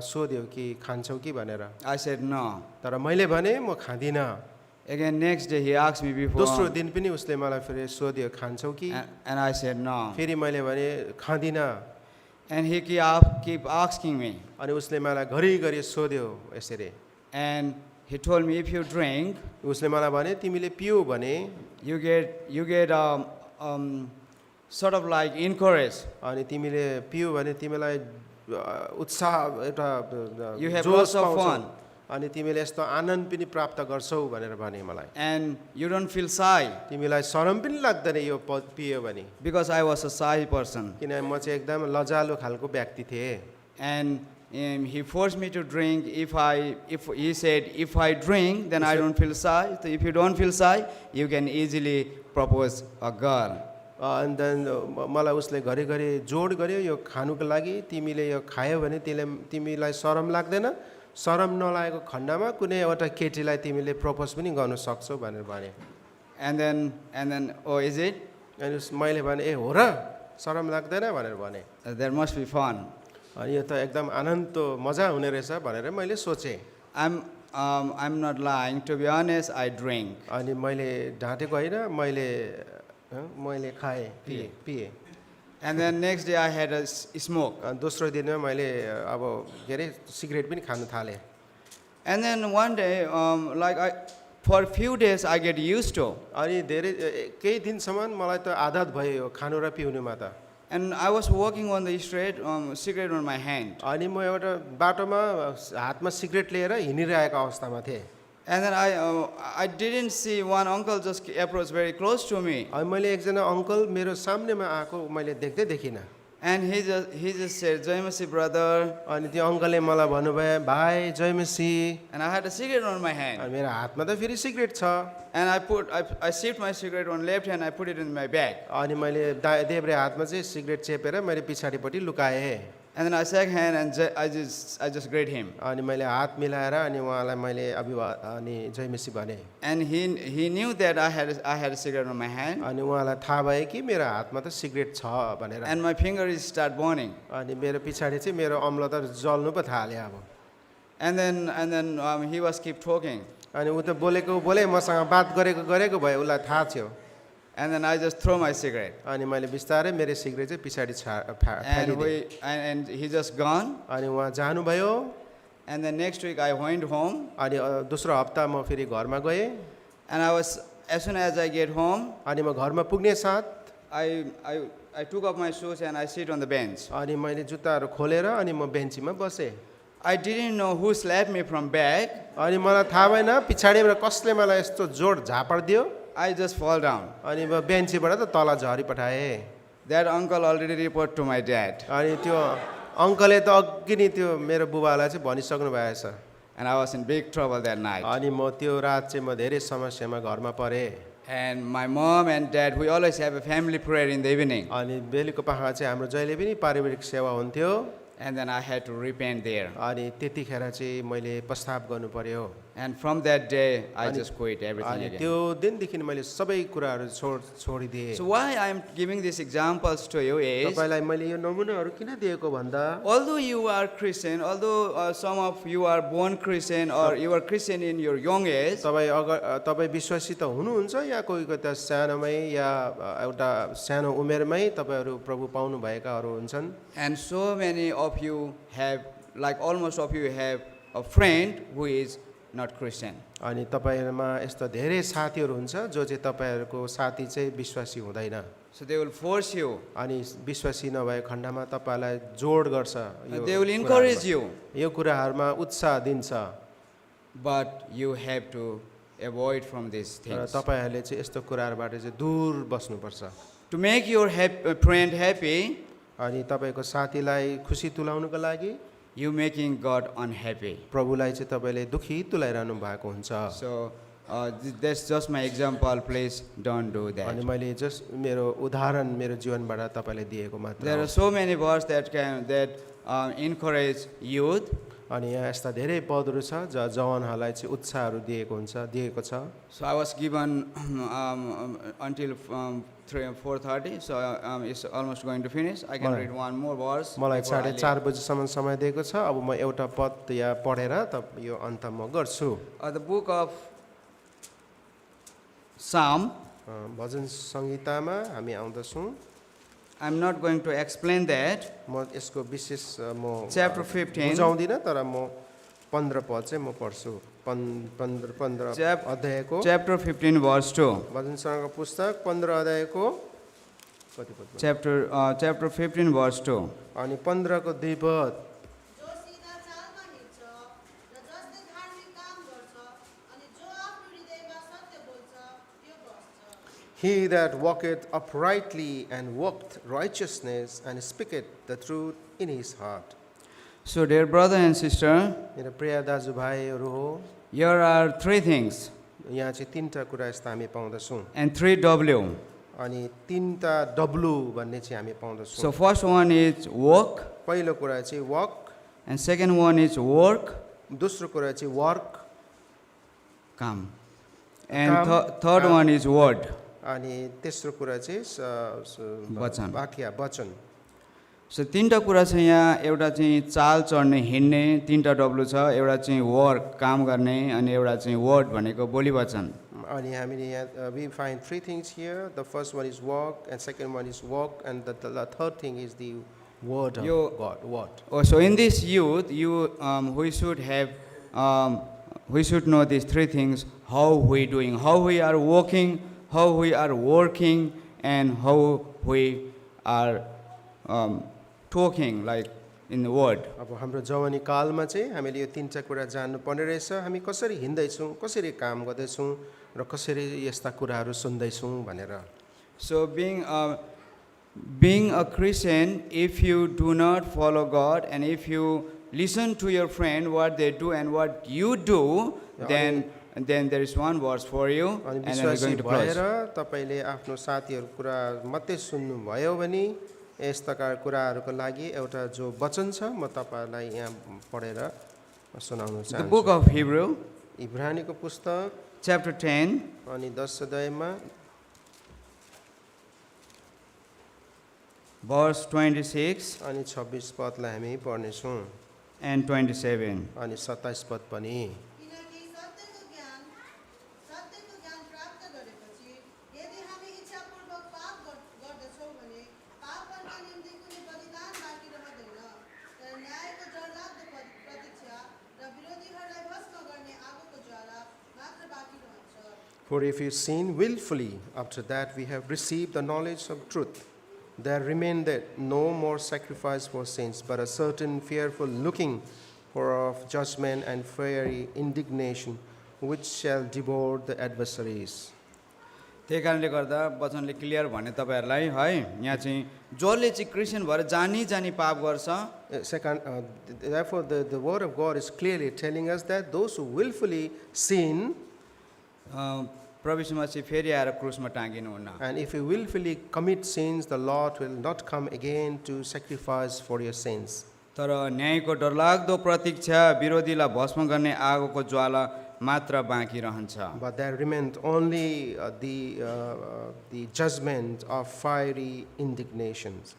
सोध्यो कि खान्छौ कि भनेर I said no. तर मैले भने म खाँदिनँ Again next day he asked me दोस्रो before दिन पनि उसले मलाई फेरि सोध्यो खान्छौ कि and I said no. फेरि मैले भने खाँदिनँ And he keep asking me अनि उसले मलाई घरिघरि सोध्यो यसरी and he told me if you drink उसले मलाई भने तिमीले पियो भने you get sort of like encouraged. अनि तिमीले पियो भने तिमीलाई उत्साह एउटा You have जोस lots of पाउँछौ। fun. अनि तिमीले यस्तो आनन्द पनि प्राप्त गर्छौ भनेर भने मलाई And you don't feel shy तिमीलाई शरम पनि लाग्दैन यो पियो भने because I was a shy person. किनभने म चाहिँ एकदम लजालु खालको व्यक्ति थिएँ And he forced me to drink. If he said if I drink, then I don't feel shy. So if you don't feel shy, you can easily propose a girl. अनि then मलाई उसले घरिघरि जोड गर्यो यो खानुको लागि तिमीले यो खायो भने तिमीलाई शरम लाग्दैन शरम नलागेको खण्डमा कुनै एउटा केटीलाई तिमीले प्रपोज पनि गर्न सक्छौ भनेर भने And then oh, is it? अनि मैले भने ए हो र शरम लाग्दैन भनेर भने There must be fun. अनि यो त एकदम आनन्द मजा हुने रहेछ भनेर मैले सोचेँ I'm not lying. To be honest, I drink. अनि मैले ढाँटेको होइन मैले खाएँ पिएँ And then next day I had a smoke. अनि दोस्रो दिनमा मैले अब के अरे सिगरेट पनि खानु थालेँ And then one day, for a few days I get used to. अनि धेरै केही दिनसम्म मलाई त आदत भयो यो खानु र पिउनुमा त And I was walking on the street, cigarette on my hand. अनि म एउटा बाटोमा हातमा सिगरेट लिएर हिँडिरहेको अवस्थामा थिएँ And then I didn't see one uncle just approach very close to me. अनि मैले एकजना अङ्कल मेरो सामनेमा आएको मैले देख्दै देखिनँ And he just said, Jaimasi brother, अनि त्यो अङ्कलले मलाई भन्नुभयो भाइ जयमसी, and I had a cigarette on my अनि hand. मेरो हातमा त फेरि सिगरेट छ And I sipped my cigarette on left hand, I put it in my bag. अनि मैले देब्रे हातमा चाहिँ सिगरेट चेपेर मैले पछाडिपट्टि लुकाएँ And then I shook hand and I just greeted him. अनि मैले हात मिलाएर अनि उहाँलाई मैले अनि जयमसी भने And he knew that I had a cigarette on my hand, अनि उहाँलाई थाहा भयो कि मेरो हातमा त सिगरेट छ भनेर and my fingers start burning. अनि मेरो पछाडि चाहिँ मेरो अम्ल त जल्नु पो थाल्यो अब And then he was keep talking. अनि ऊ त बोले मसँग बात गरेको भयो उसलाई थाहा थियो And then I just throw my cigarette. अनि मैले बिस्तारै मेरो सिगरेट चाहिँ पछाडि फालिदिएँ And he just gone. अनि उहाँ जानुभयो And then next week I went home. अनि दोस्रो हप्ता म फेरि घरमा गएँ And as soon as I get home, अनि म घरमा पुग्ने साथ I took off my shoes and I sit on the bench. अनि मैले जुत्ताहरू खोलेर अनि म बेन्चीमा बसेँ I didn't know who slapped me from back. अनि मलाई थाहा भएन पछाडिबाट कसले मलाई यस्तो जोड झापड दियो I just fall down. अनि म बेन्चीबाट त तल झरिपठाएँ That uncle already reported to my dad. अनि त्यो अङ्कलले त अघि नै त्यो मेरो बुबालाई चाहिँ भनिसक्नु भएछ And I was in big trouble that night. अनि म त्यो रात चाहिँ म धेरै समस्यामा घरमा परेँ And my mom and dad, we always have a family prayer in the evening. अनि बेलुका पख चाहिँ हाम्रो जहिले पनि पारिवारिक सेवा हुन्थ्यो And then I had to repent there. अनि त्यतिखेर चाहिँ मैले प्रस्ताव गर्नु पर्यो And from that day, I अनि- just quit everything अनि again. त्यो दिनदेखि मैले सबै कुराहरू छोडिदिएँ So why I am giving these examples to you is, तपाईँलाई मैले यो नमुनाहरू किन दिएको भन्दा although you are Christian, although some of you are born Christian or you are Christian in your young age, तपाईँ विश्वासी त हुनुहुन्छ या कोही कोही त सानोमै या एउटा सानो उमेरमै तपाईँहरू प्रभु पाउनुभएकाहरू हुन्छन् and so many of you have, like almost of you have a friend who is not Christian. अनि तपाईँहरूमा यस्तो धेरै साथीहरू हुन्छ जो चाहिँ तपाईँहरूको साथी चाहिँ विश्वासी हुँदैन So they will force you, अनि विश्वासी नभएको खण्डमा तपाईँलाई जोड गर्छ यो they will encourage कुराहरूमा। you, यो कुराहरूमा उत्साह दिन्छ but you have to avoid from these र things. तपाईँहरूले चाहिँ यस्तो कुराहरूबाट चाहिँ दूर बस्नुपर्छ To make your friend happy, अनि तपाईँको साथीलाई खुसी तुलाउनुको लागि you making God unhappy. प्रभुलाई चाहिँ तपाईँले दुखी तुलाइरहनु भएको हुन्छ So that's just my example. Please don't do अनि that. मैले जस्ट मेरो उदाहरण मेरो जीवनबाट तपाईँलाई दिएको मात्र There हो। are so many verses that encourage youth. अनि यहाँ यस्ता धेरै पदहरू छ जवानहरूलाई चाहिँ उत्साहहरू दिएको छ So I was given until 4:30. So it's almost going to finish. I can Right. read one more verse. मलाई before I 4:30 leave. बजीसम्म समय दिएको छ अब म एउटा पद यहाँ पढेर यो अन्त म गर्छु The book of Psalm. भजन संहितामा हामी आउँदछौँ I'm not going to explain that. म यसको विशेष म Chapter 15. बुझाउँदिनँ तर म 15 पद चाहिँ म पढ्छु 15 अध्यायको Chapter 15, verse 2. भजनसँगको पुस्तक 15 अध्यायको कति पद Chapter 15, verse 2. अनि 15 को 2 पद जो सिधा चालमा हिँड्छ र जसले धार्मिक काम गर्छ अनि जो आफ्नो हृदयमा सत्य बोल्छ त्यो बस्छ He that walketh uprightly and walketh righteousness and speaketh the truth in his heart. So, dear brother and sister, मेरो प्रिय दाजुभाइहरू हो here are three things यहाँ चाहिँ 3टा कुरा यस्ता हामी पाउँदछौँ and 3 W. अनि 3टा डब्लु भन्ने चाहिँ हामी पाउँदछौँ So, first one is work, पहिलो कुरा चाहिँ work and second one is work, दोस्रो कुरा चाहिँ work come, and Kam, third kam. one is word. अनि तेस्रो कुरा चाहिँ वचन। वाक्य वचन So, 3टा कुरा छ यहाँ एउटा चाहिँ चाल चढ्ने हिँड्ने 3टा W छ एउटा चाहिँ वर्क काम गर्ने अनि एउटा चाहिँ वर्ड भनेको बोली वचन. अनि हामीले यहाँ we find 3 things here. The first one is walk and second one is walk and the third thing is the word of Yo- God. Word. Oh, so in this youth, we should have, we should know these 3 things: how we doing, how we are walking, how we are working, and how we are talking, like in the word. अब हाम्रो जवानी कालमा चाहिँ हामीले यो 3टा कुरा जान्नु पर्ने रहेछ हामी कसरी हिँड्दैछौँ कसरी काम गर्दैछौँ र कसरी यस्ता कुराहरू सुन्दैछौँ भनेर So being being a Christian, if you do not follow God and if you listen to your friend what they do and what you do, then there is one verse for you, अनि and then we're विश्वासी going to भएर close. तपाईँले आफ्नो साथीहरूको कुरा मात्रै सुन्नुभयो भने यस्ता कुराहरूको लागि एउटा जो वचन छ म तपाईँलाई यहाँ पढेर सुनाउन The book चाहन्छु of Hebrew, इब्रानीको पुस्तक chapter 10, अनि 10 अध्यायमा verse 26 अनि 26 पदलाई हामी पढ्नेछौँ and 27. अनि 27 पद पनि किनकि सत्यको ज्ञान प्राप्त गरेपछि यदि हामी इच्छापूर्वक पाप गर्दछौँ भने पापका निम्ति कुनै बलिदान बाँकी रहँदैन, तर न्यायको डरलाग्दो प्रतीक्षा र विरोधीहरूलाई भस्म गर्ने आगोको ज्वाला मात्र बाँकी रहन्छ। For if you sin willfully, after that we have received the knowledge of truth, there remained no more sacrifice for sins, but a certain fearful looking for of judgment and fiery indignation, which shall devour the adversaries. त्यही कारणले गर्दा वचनले clear भने तपाईँहरूलाई है, यहाँ चाहिँ जसले चाहिँ क्रिस्चियन भएर जानी जानी पाप गर्छ, Therefore, the word of God is clearly telling us that those who willfully sin, प्रभुसँग चाहिँ फेरि आएर क्रुसमा टाँगिनुहुन्न। and if you willfully commit sins, the Lord will not come again to sacrifice for your sins. तर न्यायको डरलाग्दो प्रतीक्षा विरोधीलाई भस्म गर्ने आगोको ज्वाला मात्र बाँकी रहन्छ। But there remained only the judgment of fiery indignations.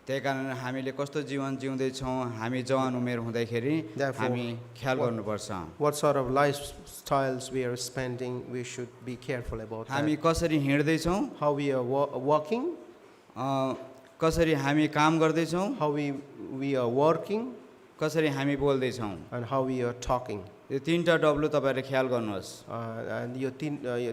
त्यही कारण हामीले कस्तो जीवन जिउँदैछौँ, हामी जवान उमेर हुँदाखेरि Therefore, हामी ख्याल गर्नुपर्छ। What sort of lifestyles we are spending, we should be careful about हामी that. कसरी हिँड्दैछौँ, How we are walking, कसरी हामी काम गर्दैछौँ, how we are working, कसरी हामी बोल्दैछौँ, and how we are talking. यो तीनटा डब्लु तपाईँहरूले ख्याल गर्नुहोस्। And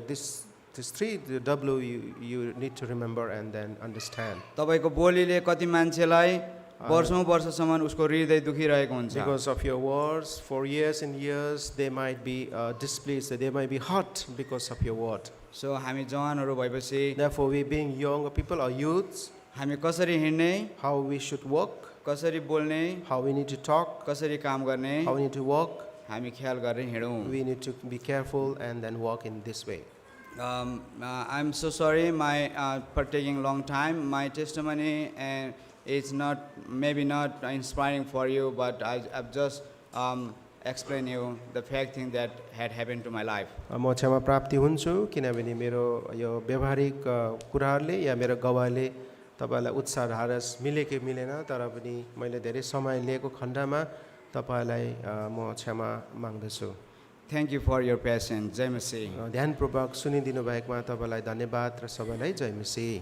these three the W you need to remember and then understand. तपाईँको बोलीले कति मान्छेलाई वर्षौँ वर्षसम्म उसको हृदय दुखिरहेको हुन्छ। Because of your words, for years and years, they might be displeased, they might be hurt because of your word. So हामी जवानहरू भएपछि Therefore, we being young people or youths, हामी कसरी हिँड्ने, how we should walk, कसरी बोल्ने, how we need to talk, कसरी काम गर्ने, how we need to walk, हामी ख्याल गरेर हिँडौँ। we need to be careful and then walk in this way. I'm so sorry for taking long time. My testimony and it's maybe not inspiring for you, but I've just explained you the fact thing that had happened to my life. म क्षमा प्राप्ति हुन्छु किनभने मेरो यो व्यवहारिक कुराहरूले या मेरो गवाहले तपाईलाई उत्साह ढाडस मिले कि मिलेन, तर पनि मैले धेरै समय लिएको खण्डमा तपाईलाई म क्षमा माग्दछु। Thank you for your patience. जय मसीह। ध्यानपूर्वक सुनिदिनु भएकोमा तपाईलाई धन्यवाद र सबैलाई जय मसीह।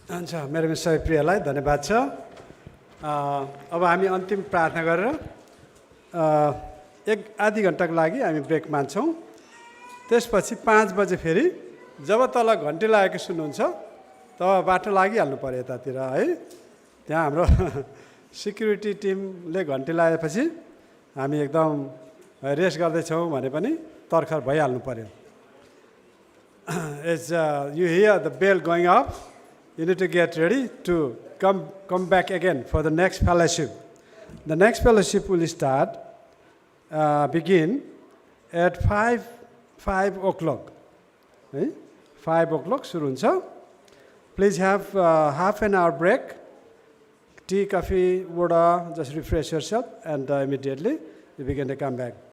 हुन्छ, मेरो सबै प्रियलाई धन्यवाद छ। अब हामी अन्तिम प्रार्थना गरेर एक आधी घन्टाको लागि हामी ब्रेक मान्छौँ। त्यसपछि 5 बजे फेरि जब तल घन्टी लागेको सुन्नुहुन्छ तब बाटो लागिहाल्नु पर्यो यतातिर है। त्यहाँ हाम्रो सिक्युरिटी टिमले घन्टी लगाएपछि हामी एकदम रेस्ट गर्दैछौँ भने पनि तर्खर भइहाल्नु पर्यो। As you hear the bell going up, you need to get ready to come back again for the next fellowship. The next fellowship will begin at 5 o'clock. 5 o'clock सुरु हुन्छ। Please have half an hour break, tea, coffee, water, just refresh yourself, and immediately you begin to come back.